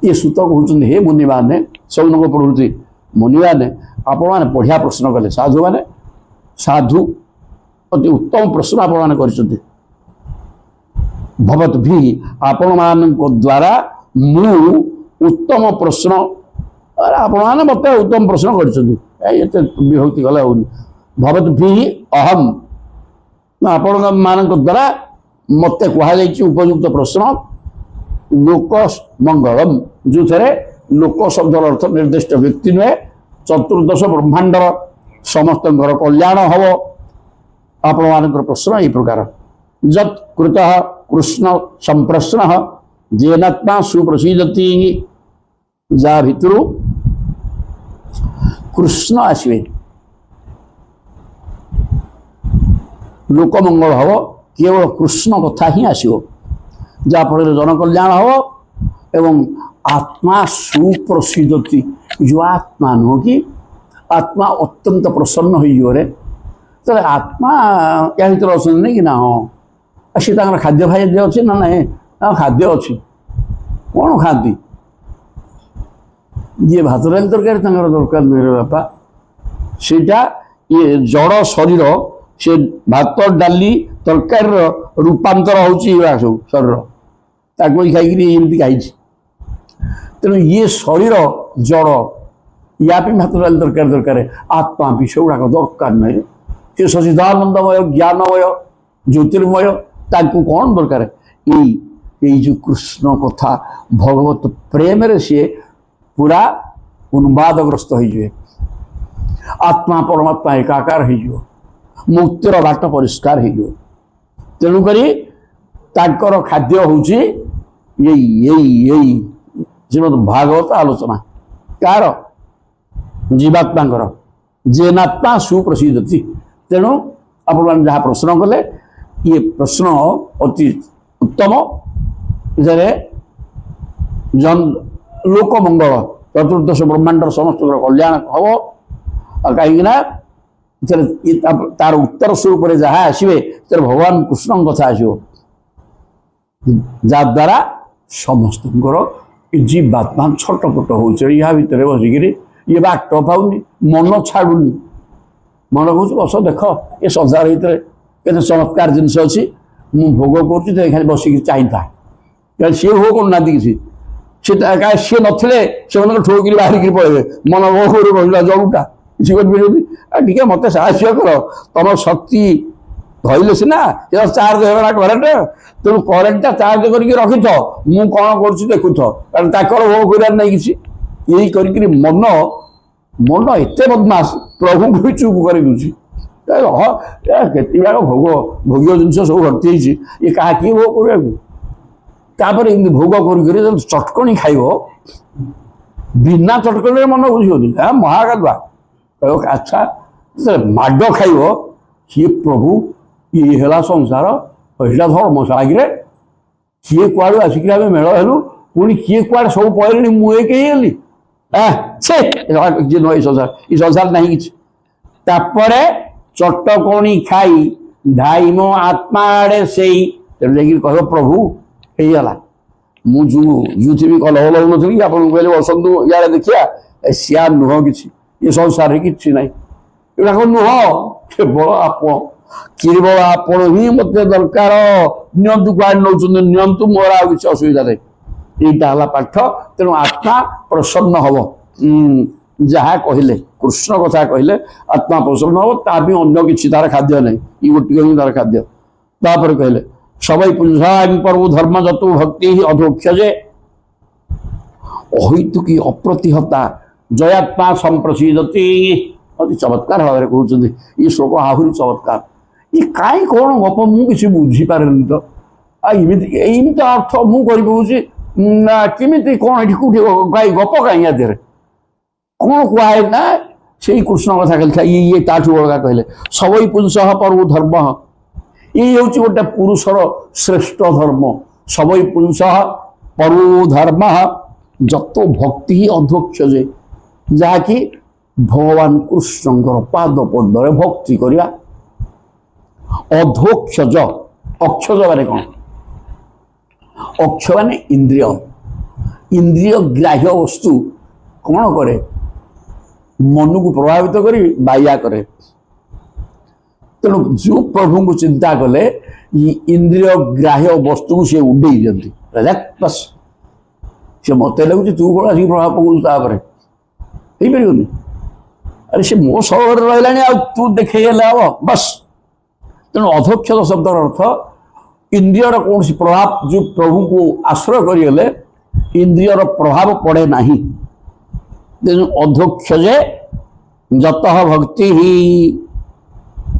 ये सूत कहते हे मुनि मैंने सब लोग पढ़ुती मुनि मैंने आपण मैंने बढ़िया प्रश्न कले साधु मैंने साधु अति उत्तम प्रश्न आपण मैंने भवत भी आपण मान द्वारा मु उत्तम प्रश्न अरे आपण मैंने मत उत्तम प्रश्न करते विभक्ति गला भवत भी अहम आपण मान द्वारा मत कहुई उपयुक्त प्रश्न लोक मंगलम जो थे लोक शब्द अर्थ निर्दिष्ट व्यक्ति नुहे चतुर्दश ब्रह्मांडर समस्त कल्याण हम आपण मान प्रश्न ये प्रकार जत्कृत कृष्ण संप्रश्न जेनात्मा सुप्रसीदति जा भितर कृष्ण आसवे लोकमंगल हम केवल कृष्ण कथा ही आसो जहाँफल जनकल्याण हम एवं आत्मा सुप्रसिद्धति जो आत्मा नुह कि आत्मा अत्यंत प्रसन्न हो तो आत्मा या भर अच्छा नहीं कि ना हाँ सी खाद्य खाद्य अच्छे ना ना खाद्य अच्छी कौन खाती ये भात डाल तरकारी दरकार मेरे बापा सीटा ये जड़ शरीर से भात डाली तरकारी रूपांतर होगा सब शरीर ताको खाई खाई तेणु ये शरीर जड़ या भात डाली तरकारी दरकार आत्मा भी से गुड़ाक दरकार नहीं से सचिदानंदमय ज्ञानमय ज्योतिर्मय ताकू कौन दरकार ये जो कृष्ण कथा भगवत प्रेम रे सी पूरा उन्मादग्रस्त हो आत्मा परमात्मा एकाकार हो मुक्तिर बाट परिष्कार हो तेणुक खाद्य हूँ यही श्रीमद भागवत आलोचना कार जीवात्मा जेनात्मा सुप्रसिद्धति तेणु आपण जहाँ प्रश्न कले ये प्रश्न अति उत्तम जन लोकमंगल चतुर्दश ब्रह्मांड समस्त कल्याण हम कहीं तार उत्तर स्वरूप जहाँ आसवे भगवान कृष्ण कथा आसो जद्वारा समस्त जीवात्मा छटपट हो भितर बसिक ये बाट पाऊनी मन छाड़ूनी मन कह बस देख ये संसार भितर के चमत्कार जिनस अच्छी मु भोग कर खाली बसिक चाहिए କାରଣ ସିଏ ଭୋଗ କରୁନାହାନ୍ତି କିଛି। ସେ ସିଏ ନଥିଲେ ସେମାନଙ୍କ ଠୋକିରି ବାହାରିକି ପଳେଇବେ, ମନ ଭୋଗରୁ ରହିଲା ଜଳୁଟା କିଛି କରିପାରିବନି। ଆଉ ଟିକେ ମତେ ସାହାଯ୍ୟ କର, ତମ ଶକ୍ତି ଧଇଲେ ସିନା ଚାର୍ଜ ହେଇଗଲା କରେଣ୍ଟ, ତେଣୁ କରେଣ୍ଟଟା ଚାର୍ଜ କରିକି ରଖିଥ, ମୁଁ କ'ଣ କରୁଛି ଦେଖୁଥ, କାରଣ ତାଙ୍କର ଭୋଗ କରିବାର ନାହିଁ କିଛି। ଏଇ କରିକିରି ମନ ଏତେ ବଦମାସ, ପ୍ରଭୁଙ୍କୁ ବି ଚୁପ୍ କରିଦେଉଛି। କେତେଗୁଡ଼ାକ ଭୋଗ୍ୟ ଜିନିଷ ସବୁ ଭର୍ତ୍ତି ହେଇଛି, ଇଏ କାହା କିଏ ଭୋଗ କରିବାକୁ। ତାପରେ ଏମିତି ଭୋଗ କରିକରି ଚଟକଣି ଖାଇବ, ବିନା ଚଟକଣିରେ ମନ ବୁଝିବନି, ମହାଗାଧୁଆ କହିବ। ଆଚ୍ଛା ମାଡ଼ ଖାଇବ, କିଏ ପ୍ରଭୁ, ଇଏ ହେଲା ସଂସାର, ଏଇଟା ଧର୍ମଶାଳାଗିରେ, କିଏ କୁଆଡ଼ୁ ଆସିକି ଆମେ ମେଳ ହେଲୁ, ପୁଣି କିଏ କୁଆଡ଼େ ସବୁ ପଳେଇଲେଣି, ମୁଁ ଏକ ହେଇଗଲି। ନୁହେଁ ଏ ସଂସାର ନାହିଁ କିଛି। ତାପରେ ଚଟକଣି ଖାଇ ଧାଇମ ଆତ୍ମା ଆଡ଼େ ସେଇ, ତେଣୁ ଯାଇକି କହିବ ପ୍ରଭୁ ହେଇଗଲା, ମୁଁ ଯୋଉଥିବି କଲହଲ ହଉନଥିଲି, ଆପଣଙ୍କୁ କହିଲେ ବସନ୍ତୁ ଇଆଡ଼େ ଦେଖିବା, ସିଆ ନୁହଁ କିଛି, ଏ ସଂସାରରେ କିଛି ନାହିଁ, ଏଗୁଡ଼ାକ ନୁହଁ, କେବଳ ଆପଣ ହିଁ ମତେ ଦରକାର, ନିଅନ୍ତୁ କୁଆଡ଼େ ନେଉଛନ୍ତି ନିଅନ୍ତୁ, ମୋର ଆଉ କିଛି ଅସୁବିଧା ନାହିଁ। এইটা হল পাঠ। তেণু আত্মা প্রসন্ন হব, যাহা কহিলে কৃষ্ণ কথা কহিলে আত্মা প্রসন্ন হব, তা অন্য কিছু তার খাদ্য নাই, ই গোটিক হি তার খাদ্য। তাপরে কহিলে সবাই পুঞ্জাং পর্ব ধর্ম যত ভক্তি অধোক্ষ যে অহৈতুকী অপ্রতিহতা জয়াত্মা সম্প্রসিদতি। অতি চমৎকার ভাবে কହୁଛନ୍ତି এই শ্লোক, আহুরি চমৎকার। ই কাই কোন গপ ମୁଁ କିଛି ବୁଝିପାରେନି ତ, ଏମିତି ଅର୍ଥ ମୁଁ କରିପକଉଛି ନା କେମିତି, କ'ଣ ଏଠି କୋଉଠି ଗପ କାହିଁ ଆ ଦେହରେ କ'ଣ କୁହାଏ ନା, ସେଇ କୃଷ୍ଣ କଥା କହିଲେ ଇଏ ତାଠୁ ଅଲଗା କହିଲେ। ସବଇ ପୁରୁଷ ପର୍ବ ଧର୍ମ, ଇଏ ହେଉଛି ଗୋଟେ ପୁରୁଷର ଶ୍ରେଷ୍ଠ ଧର୍ମ। ସବଇ ପୁରୁଷ ପର୍ବ ଧର୍ମ ଯତ ଭକ୍ତି ଅଧୋକ୍ଷ ଯେ, ଯାହାକି ଭଗବାନ କୃଷ୍ଣଙ୍କର ପାଦ ପଦ୍ମରେ ଭକ୍ତି କରିବା। ଅଧୋକ୍ଷଜ, ଅକ୍ଷଜ ମାନେ କ'ଣ? ଅକ୍ଷ ମାନେ ଇନ୍ଦ୍ରିୟ, ଇନ୍ଦ୍ରିୟ ଗ୍ରାହ୍ୟ ବସ୍ତୁ କ'ଣ କରେ? ମନକୁ ପ୍ରଭାବିତ କରି ବାୟା କରେ। ତେଣୁ ଯେଉଁ ପ୍ରଭୁଙ୍କୁ ଚିନ୍ତା କଲେ ଇନ୍ଦ୍ରିୟ ଗ୍ରାହ୍ୟ ବସ୍ତୁକୁ ସେ ଉଡେଇ ଦିଅନ୍ତି। ବସ୍ ସେ ମତେ ଲାଗୁଛି ତୁ କ'ଣ ଆସିକି ପ୍ରଭାବ ପକଉଛୁ ତାପରେ, ହେଇପାରିବନି। ଆରେ ସେ ମୋ ସହରରେ ରହିଲାଣି, ଆଉ ତୁ ଦେଖେଇଲେ ହବ ବସ୍। ତେଣୁ ଅଧୋକ୍ଷଜ ଶବ୍ଦର ଅର୍ଥ ଇନ୍ଦ୍ରିୟର କୌଣସି ପ୍ରଭାବ, ଯେଉଁ ପ୍ରଭୁଙ୍କୁ ଆଶ୍ରୟ କରିଗଲେ ଇନ୍ଦ୍ରିୟର ପ୍ରଭାବ ପଡ଼େ ନାହିଁ। ତେଣୁ ଅଧୋକ୍ଷ ଯେ ଯତ ଭକ୍ତି ହି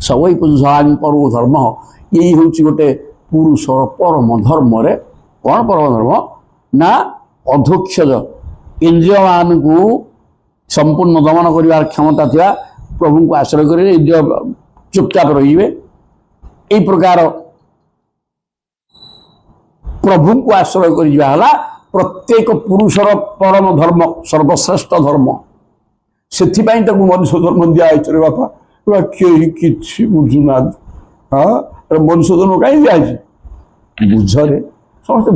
ସବଇ ପୁଂସାଂ ପରମ ଧର୍ମ, ଏଇ ହେଉଛି ଗୋଟେ ପୁରୁଷର ପରମ ଧର୍ମରେ। କ'ଣ ପରମ ଧର୍ମ ନା ଅଧୋକ୍ଷଜ, ଇନ୍ଦ୍ରିୟମାନଙ୍କୁ ସମ୍ପୂର୍ଣ୍ଣ ଦମନ କରିବାର କ୍ଷମତା ଥିବା ପ୍ରଭୁଙ୍କୁ ଆଶ୍ରୟ କରିବେ, ଇନ୍ଦ୍ରିୟ ଚୁପଚାପ ରହିଯିବେ। এই প্রকার প্রভুଙ୍କୁ ଆଶ୍ରୟ କରିଯିବା ହେଲା ପ୍ରତ୍ୟେକ ପୁରୁଷର ପରମ ଧର୍ମ, ସର୍ବଶ୍ରେଷ୍ଠ ଧର୍ମ। ସେଥିପାଇଁ ତାକୁ ମନୁଷ୍ୟ ଜନ୍ମ ଦିଆହେଇଛି ରେ ବାପା। କେହି କିଛି ବୁଝୁନାହାନ୍ତି। ମନୁଷ୍ୟ ଜନ୍ମ କାହିଁ ଦିଆହେଇଛି? ବୁଝରେ ସମସ୍ତେ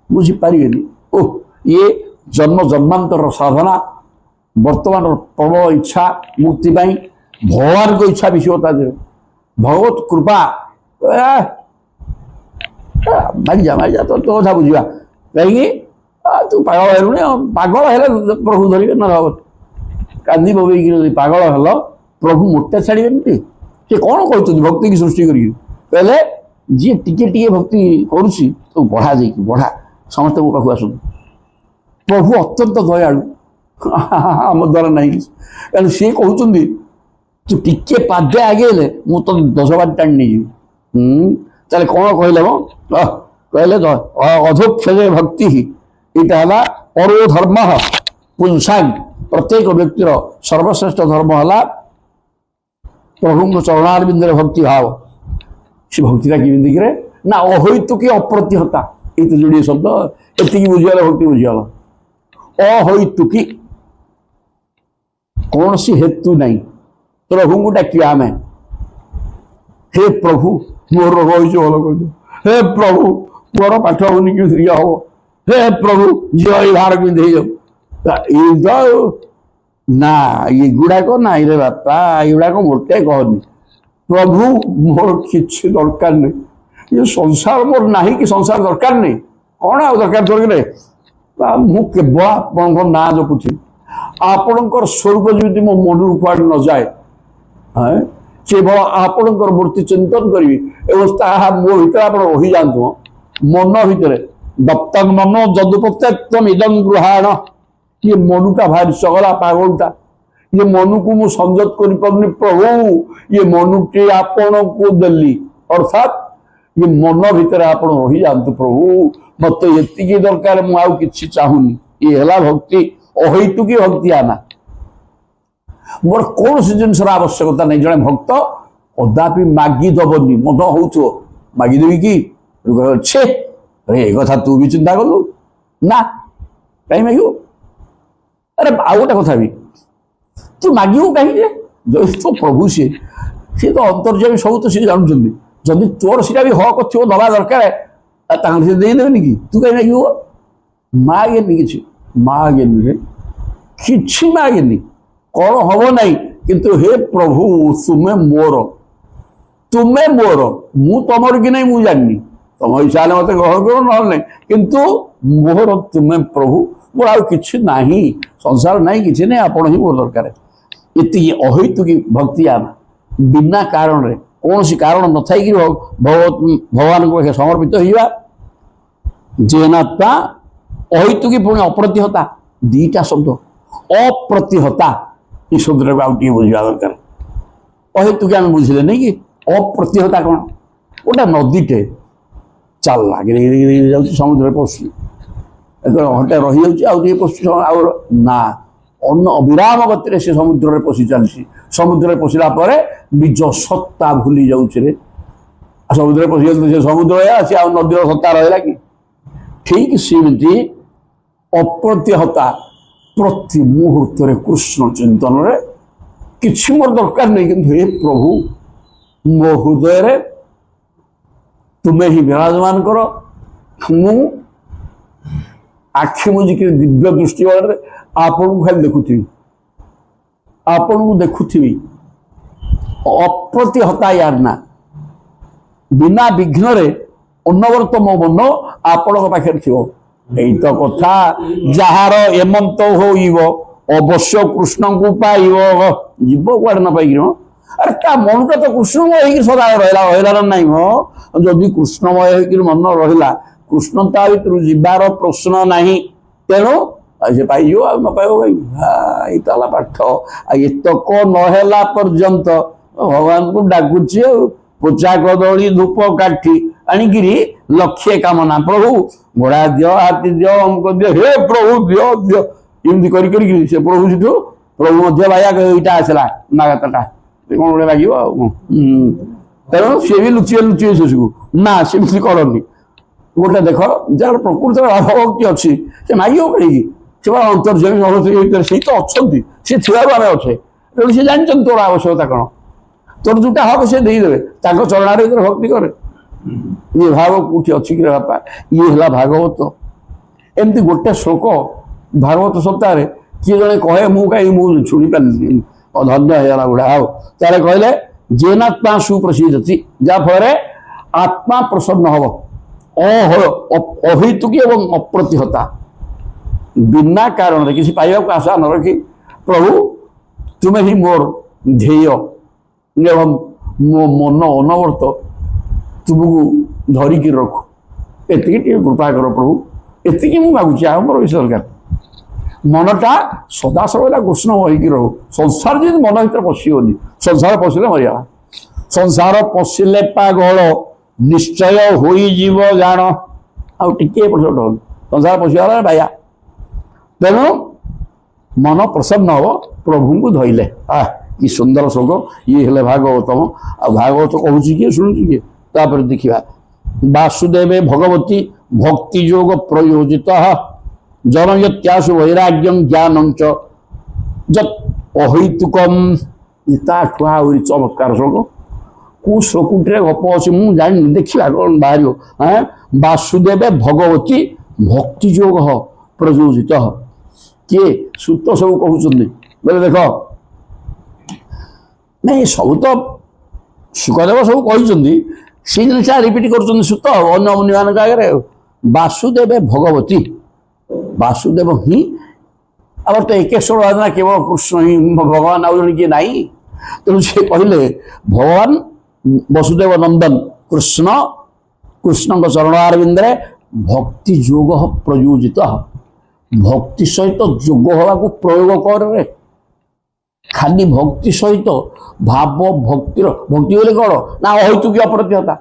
ବୁଝିପାରିବେନି। ଇଏ ଜନ୍ମ ଜନ୍ମାନ୍ତର ସାଧନା, ବର୍ତ୍ତମାନର ପ୍ରବଳ ଇଚ୍ଛା ମୁକ୍ତି ପାଇଁ ଭଗବାନଙ୍କ ଇଚ୍ଛା ବିଷୟତା ଦେବେ। ଭଗବତ କୃପା ମାଗିଯା ତୋ କଥା ବୁଝିବା। କାହିଁକି ତୁ ପାଗଳ ହେଲୁଣି, ପାଗଳ ହେଲେ ପ୍ରଭୁ ଧରିବେ ନା ହବ। କାନ୍ଦି ବୋବେଇକି ଯଦି ପାଗଳ ହେଲ, ପ୍ରଭୁ ମୋଟେ ଛାଡ଼ିବେନି। ସେ କ'ଣ କହୁଛନ୍ତି ଭକ୍ତିକି ସୃଷ୍ଟି କରିକି? କହିଲେ ଯିଏ ଟିକେ ଟିକେ ଭକ୍ତି କରୁଛି ତୁ ବଢ଼ା, ଯାଇକି ବଢ଼ା, ସମସ୍ତେ ମୋ ପାଖକୁ ଆସନ୍ତୁ। ପ୍ରଭୁ ଅତ୍ୟନ୍ତ ଦୟାଳୁ, ଆମ ଦ୍ୱାରା ନାହିଁ କିଛି। କାରଣ ସିଏ କହୁଛନ୍ତି ତୁ ଟିକେ ପାଦେ ଆଗେଇଲେ ମୁଁ ତ 10 ବାର ଟାଣି ନେଇଯିବି। ତାହେଲେ କ'ଣ କହିଲେ ମ? କହିଲେ ଅଧୋକ୍ଷଜେ ଭକ୍ତି, ଏଇଟା ହେଲା ପରୋ ଧର୍ମ ପୁଂସାଂ। ପ୍ରତ୍ୟେକ ବ୍ୟକ୍ତିର ସର୍ବଶ୍ରେଷ୍ଠ ଧର୍ମ ହେଲା ପ୍ରଭୁଙ୍କ ଚରଣାରବିନ୍ଦରେ ଭକ୍ତି ଭାବ। ସେ ଭକ୍ତିଟା କେମିତିକିରେ ନା ଅହୈତୁକୀ ଅପ୍ରତିହତା, ଏଇ ତ ଯୋଡ଼ିଏ ଶବ୍ଦ, ଏତିକି ବୁଝିଗଲେ ଭକ୍ତି ବୁଝିଗଲା। ଅହୈତୁକୀ, କୌଣସି ହେତୁ ନାହିଁ ପ୍ରଭୁଙ୍କୁ ଡାକିବା ଆମେ। ହେ ପ୍ରଭୁ ମୋର ରୋଗ ହେଇଛି ଭଲ କରିଦିଅ, ହେ ପ୍ରଭୁ ମୋର ପାଠ ହଉନି କେମିତି ଇଏ ହବ, ହେ ପ୍ରଭୁ ଝିଅ ଏଇ ବାହାର କେମିତି ହେଇଯାଉ। ନା ଏଗୁଡ଼ାକ ନାହିଁ ରେ ବାପା, ଏଗୁଡ଼ାକ ମୋଟେ କହନି। ପ୍ରଭୁ ମୋର କିଛି ଦରକାର ନାହିଁ, ये संसार मोर नहीं कि संसार दरकार नहीं कौन आ दरकार स्वर्ग मु केवल आप ना जपुथी आपणकर स्वरूप जमी मो मन कुआड़ न जाए केवल आपणकर मूर्ति चिंतन करी मो भर आप रही जातु मन भितर दत्तक मन जदुपत्यम इदम गृहाण ये मनुटा भारी चगला पागलटा ये मनु को मु संजत कर प्रभु ये मनुटी आपण को देली अर्थात ये मन भितर आप रही जातु प्रभु मत ये दरकार मुझे चाहूनी ये है भक्ति अहैतुकी भक्ति आना मोर कौन सी जिन आवश्यकता नहीं जड़े भक्त कदापि मागिदबनी मन हो मागिदेवी कि छे अरे कथा तू भी चिंता कलु ना कहीं मागू अरे आउ गोटे कथा भी तू मागू कहीं तो प्रभु सी तो अंतर्जामी सब तो सी जानते जदि तोर सीटा भी हक थो दबा दरकार सी देदेनि कि तू कहीं मागू मागेनि कि मागेनि कि मागेनि कौन हम नहीं किंतु हे प्रभु तुम्हें मोर मु तमर कि नहीं मुझे जाननी तुम हिसाब से मत ग्रहण करो ना नहीं किंतु मोर तुम्हें प्रभु मोर आ कि नहीं संसार नहीं कि नहीं आपण ही मोर दरकार ये अहैतुकी भक्ति आना बिना कारण रे कौन सी कारण न थी भगवान को समर्पित होगा जेनात्मा अहैतुकी पुणी अप्रतिहता दीटा शब्द अप्रतिहता ये शब्द आउटे बुझा दरकार अहेतुकी आम बुझे नहीं कि अप्रतिहता कौन गोटे नदीटे चल जा समुद्र पशु हटे रही पशु ना अन्न अविराम गति से समुद्र पशि चलती समुद्र पशिला निज सत्ता भूली जाऊे समुद्र पशि समुद्र सी नदीर सत्ता रहा कि ठीक सेमती अप्रतिहता प्रति मुहूर्त कृष्ण चिंतन रे किसी मोर दरकार नहीं कि हे प्रभु मो हृदय तुम्हें ही विराजमान कर मु आखि मुझे दिव्य दृष्टि बल आपण को खाली देखुथी आपण को देखुथी अप्रतिहता यार ना बिना विघ्न रे अनवर्त मो मन आपण पाखे थी यही तो कथा जार एमंत हो अवश्य कृष्ण को पाइब जीव कड़े न पाई अरे ता मन तो कृष्णमय सदा रहा रहा नहीं मो जदि कृष्णमय मन रहा कृष्ण ता भर जीवार प्रश्न नहीं तेणु से पाइज आ न पाइब भाई ये पाठ आतक नहला पर्यंत भगवान को डाकुची पूजा कदली धूप काठी आणिकी लक्ष्य कामना प्रभु घोड़ा दियो हाथी दियो अमुक दियो हे प्रभु दियो दियो एमती कर से प्रभु जी प्रभु मध्य भाया यहाँ आसला नागतटा कौन गोटे लगे तेणु सी भी लुचे लुचे शेषको ना सेमती करनी गोटे देख जार प्रकृत भक्ति अच्छी से माग कहीं से अंतर्जमी से तो अच्छा सी थी आम अच्छे तेणु सी जानते तोर आवश्यकता कौन तोर जोटा हक से देदेवे चरण भक्ति करे ये भाव कौटी अच्छी कि बापा ये है भागवत एमती गोटे श्लोक भागवत सप्ताह किए जड़े कहे मु कहीं मुझे शुणी पारि धन्य है गुड़ा आओ तारे कहले जेनात्मा सुप्रसिद्ध थी जहाँफल आत्मा प्रसन्न हम अहैतुकी एवं अप्रतिहता बिना कारण किसी पाइबा आशा न रखी प्रभु तुम्हें ही मोर ध्येय एवं मो मन अनवर्त तुमको धरिकी रखु एति कृपा कर प्रभु एति मागुची आ मोर विषय दरकार मनटा सदा सर्वदा कृष्ण होगी रो संसार जी मन भर पशिगनी संसार पशिले मरीगला संसार पशिले पागल निश्चय हो जान आटे संसार पशिगला भाया तेणु मन प्रसन्न हम प्रभु को धरले कि सुंदर श्लोक ये है भागवतम आ भागवत कहूँ किए शुणुची किए तापर देखा वासुदेवे भगवती भक्ति योग प्रयोजित जनयत्यासु वैराग्यम ज्ञानम च जत अहैतुकम आहरी चमत्कार श्लोक कौ श्लोकटे गप अच्छे मुझे जानी देखा कौन बाहर वासुदेवे भगवती भक्ति योग प्रयोजित किए सूत सब कहते बोले देख नहीं सब तो सुखदेव सब कहते से जिनसा रिपीट कर सुत अन्य मुनि मान आगे वासुदेव भगवती वासुदेव ही आम तो एकेश्वर आराधना केवल कृष्ण ही भगवान आउ जन किए नाई तेणु से कहले भगवान वसुदेव नंदन कृष्ण कृष्ण चरणारविंदे भक्ति जोग प्रयोजित भक्ति सहित जोग हवा को प्रयोग करे खाली भक्ति सहित भाव भक्तिर भक्ति बोले कौन ना अहैतुकी अप्रत्यता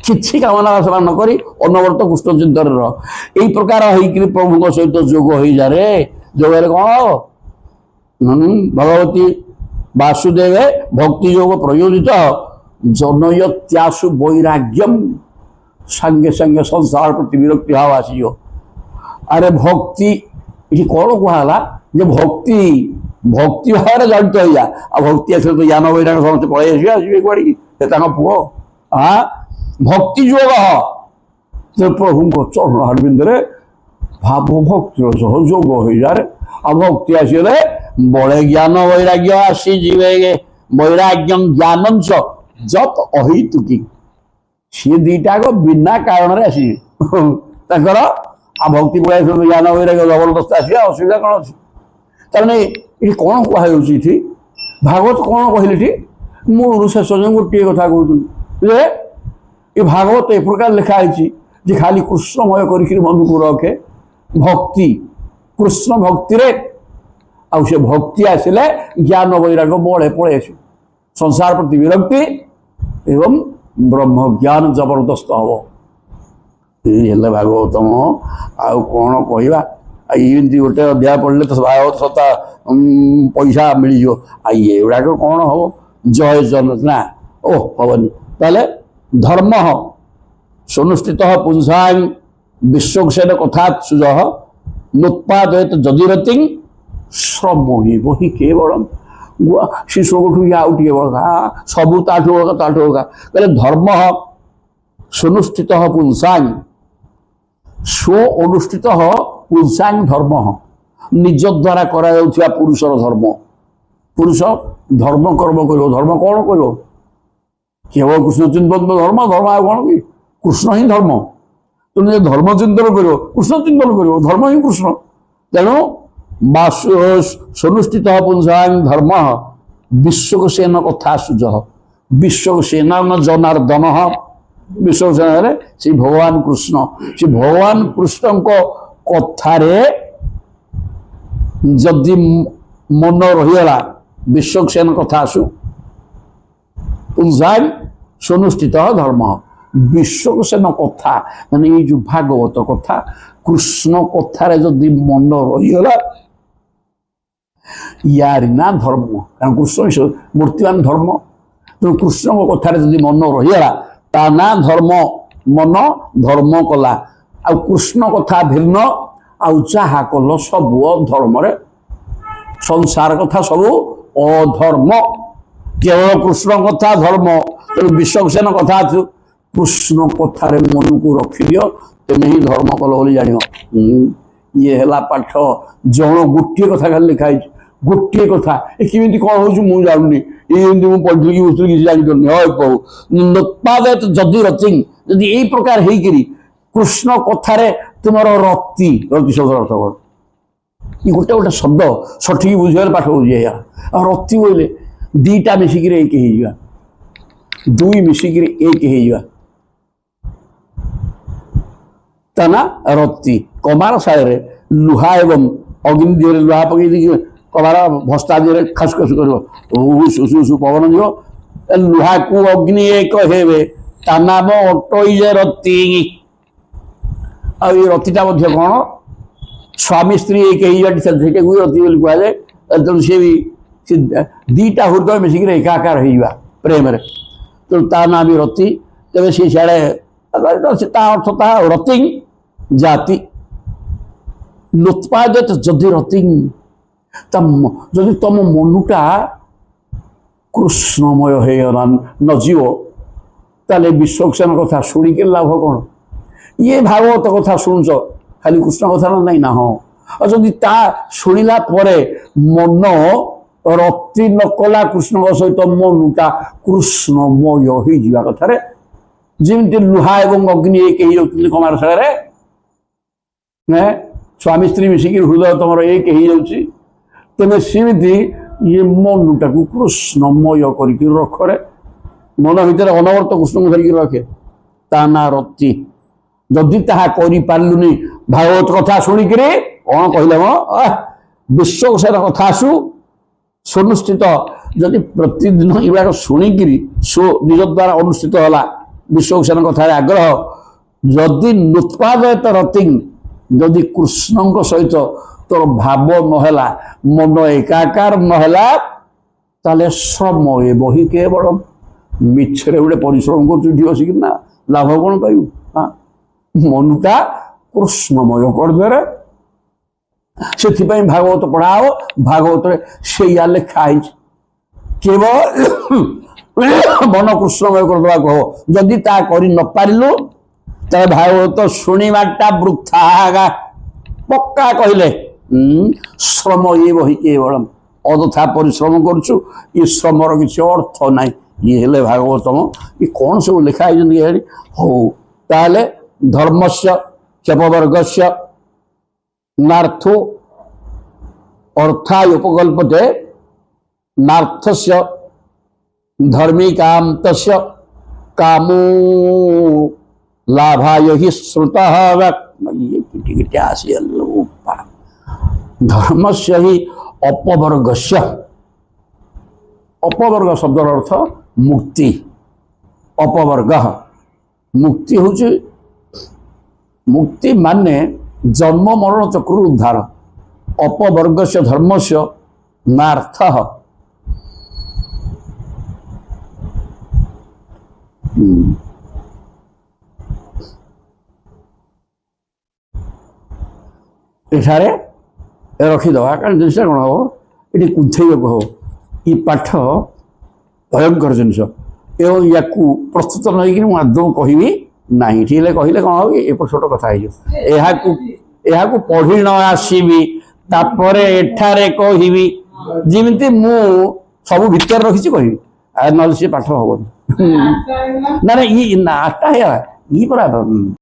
किसी कामना वासना न करी अनवर्त कृष्ण चिंतन यही प्रकार होकर प्रभु सहित जोग हो जाए जोग कौन भगवती वासुदेव भक्ति योग प्रयोजित जनयत्यासु वैराग्यम संगे संगे संसार प्रति विरक्ति भाव आसीज अरे भक्ति ये कौन कहला जे भक्ति भक्ति भाव जड़ित हो जा भक्ति आस तो ज्ञान वैराग समस्त पलि आसवे कड़ी पुओ हाँ भक्ति जोग प्रभु चरण अरविंदे भाव भक्ति सह जोग हो जाए आ भक्ति आसले बड़े ज्ञान वैराग्य आसी जीवे वैराग्यम ज्ञानम जत अहितुकी सी दीटा को बिना कारण आसी भक्ति पलि ज्ञान वैराग्य जबरदस्त आसा असुविधा कौन अच्छी तार ये कौन कहुई भागवत कौन कहली मूल शेष गोटे कथा कहते ये भागवत ए प्रकार लिखाई खाली कृष्णमय कर मन को रखे भक्ति कृष्ण भक्ति रे आ से भक्ति आसिले ज्ञान वैराग बड़े पलि आस संसार प्रति विरक्ति एवं ब्रह्म ज्ञान जबरदस्त हम भागवतम आउ कौन कहवा ये गोटे अध्याय पढ़ले तो भागवत सता पैसा मिल ये गुड़ाक कौन हम जय जन ना ओ हेनी ताले धर्म सुनुष्ठित पुंसा विश्वसेन कथा सुज नुत्पादयत जदिरति श्रम ही केवल शिशु आउटे बड़ा सबू ताठू कहले धर्म सुनुष्ठित पुंसा स्व अनुष्ठित पुंसा धर्म निज द्वारा करा पुरुषर धर्म पुरुष धर्म कर्म कर धर्म कौन कर केवल कृष्ण चिंतन धर्म धर्म आ कौन कि कृष्ण ही धर्म तेणु धर्म चिंतन कर कृष्ण चिंतन कर धर्म ही कृष्ण तेणु सुनुष्ठित पुंसा धर्म विश्वसेन कथा सुज विश्वसेन जनार्दन विश्वसेन से भगवान कृष्ण से भगवान कृष्ण को कथारे जदि मन रहीगला विश्वसेन कथा आसु पुंसा सुनुष्ठित धर्म विश्वसेन कथा माने ये जो भागवत कथा कृष्ण कथारे जदि मन रहीगला यारी ना धर्म कारण कृष्ण मूर्तिमान धर्म तो कृष्ण कथारे जदि मन रहीगला ता ना धर्म मन धर्म कला आ कृष्ण कथा भिन्न आउ जहा कल सब धर्म संसार कथा सब अधर्म केवल कृष्ण कथा धर्म तेणु विश्वसेन कथा कृष्ण कथार मन को रखी दियो तेने ही धर्म कल बोली जान ये है पाठ जन गोटे कथा खाली लिखाई गोटे कथा केमी कौन हो मुझे जानूनी ये पढ़ी कि बुझी किसी जानी उत्पादित जदि रति जदि यही प्रकार होकर कृष्ण कथार तुम रति रति शब्द अर्थ कौन गोटे गोटे शब्द सठिक बुझे पाठ बुझे रति बोले दीटा मिसिक एक दुई मिसिक एक तना रति कमार साइड लुहा एवं अग्नि दिहरे लुहा पकई कबार भस्ता दिहरे खस खस कर सुसु पवन जो लुहा को अग्नि एक हेबे ता नाम अटईजे रति आ रतिटा कौन स्वामी स्त्री एक रति बोली कहुए तेणु सी भी दीटा हृदय मिसिक एकाकार होगा प्रेम तेणु ता ना भी रति तेज सी सियाड़े अर्थ ता रति जाति नुत्पादित जदि रति जदि तुम मनुटा कृष्णमय हो नजीव ताले विश्वसेन कथा शुणिक लाभ कौन ये भागवत कथा शुणुच खाली कृष्ण कथा ना ना हाँ और जदि ता शुणिला परे मन रति न कला कृष्ण सहित मनुटा कृष्णमय हो कथार ଯେମିତି ଲୁହା ଏବଂ ଅଗ୍ନି ଏକ ହେଇଯାଉଛନ୍ତି କୁମାର ସାଗରେ, ସ୍ୱାମୀ ସ୍ତ୍ରୀ ମିଶିକି ହୃଦୟ ତମର ଏକ ହେଇଯାଉଛି, ତେବେ ସେମିତି ଇଏ ମନଟାକୁ କୃଷ୍ଣମୟ କରିକି ରଖରେ, ମନ ଭିତରେ ଅନବରତ କୃଷ୍ଣଙ୍କୁ ଧରିକି ରଖେ, ତା ନାଁ ରତି। ଯଦି ତାହା କରିପାରିଲୁନି ଭାଗବତ କଥା ଶୁଣିକିରି କଣ କହିଲେ ମ ବିଶ୍ୱକୋଷର କଥା ଆସୁ ସୁନିଶ୍ଚିତ, ଯଦି ପ୍ରତିଦିନ ଏଗୁଡ଼ାକ ଶୁଣିକିରି ନିଜ ଦ୍ୱାରା ଅନୁଷ୍ଠିତ ହେଲା ବିଶ୍ୱକୋଷର କଥାରେ ଆଗ୍ରହ, ଯଦି ନୁତ୍ପାଦୟତ ରତି, ଯଦି କୃଷ୍ଣଙ୍କ ସହିତ ତୋର ଭାବ ନହେଲା, ମନ ଏକାକାର ନହେଲା, ତାହେଲେ ଶ୍ରମ ଏ ବହି କେବଳ ମିଛରେ ଗୋଟେ ପରିଶ୍ରମ କରୁଛୁ ଏଠି ବସିକି, ନା ଲାଭ କଣ ପାଇବୁ? ମନଟା କୃଷ୍ଣମୟ କରିଦେରେ। ସେଥିପାଇଁ ଭାଗବତ ପଢାଅ, ଭାଗବତରେ ସେଇଆ ଲେଖା ହେଇଛି, କେବଳ ମନ କୃଷ୍ଣମୟ କରିଦେବାକୁ ହବ। ଯଦି ତା କରି ନ ପାରିଲୁ ତାହେଲେ ଭାଗବତ ଶୁଣିବାଟା ବୃଥା। ପକ୍କା କହିଲେ ଶ୍ରମ ଇଏ ବହି କେବଳ ଅଯଥା ପରିଶ୍ରମ କରୁଛୁ, ଏ ଶ୍ରମର କିଛି ଅର୍ଥ ନାହିଁ। ଇଏ ହେଲେ ଭାଗବତମ, ଏ କଣ ସବୁ ଲେଖା ହେଇଛନ୍ତି ଏଠି। ହଉ ତାହେଲେ ଧର୍ମସ୍ୟ କ୍ଷେପବର୍ଗସ୍ୟ ନାର୍ଥୋ ଅର୍ଥାୟ ଉପକल्पते नार्थस्य धर्मिकान्तस्य कामो लाभाय हि श्रुतः। धर्मस्य हि अपवर्गस्य, अपवर्ग शब्दर अर्थ मुक्ति, अपवर्ग मुक्ति होची, मुक्ति माने जन्म मरण चक्र उद्धार, अपवर्गस्य धर्मस्य नार्थः। एठारे रखिदवा कारण जिनसा कौन हम ये कुंथेयक हो, ये पाठ भयंकर जिनस एवं या प्रस्तुत नहीं आदौ कहि ना, कहले कौन हम एपट छोट कथा हो पढ़ी न आसबि तापर एठारे कहबी जमी मु सब भितर रखी कहि ना सी पाठ हम ना ये नाटा ये परा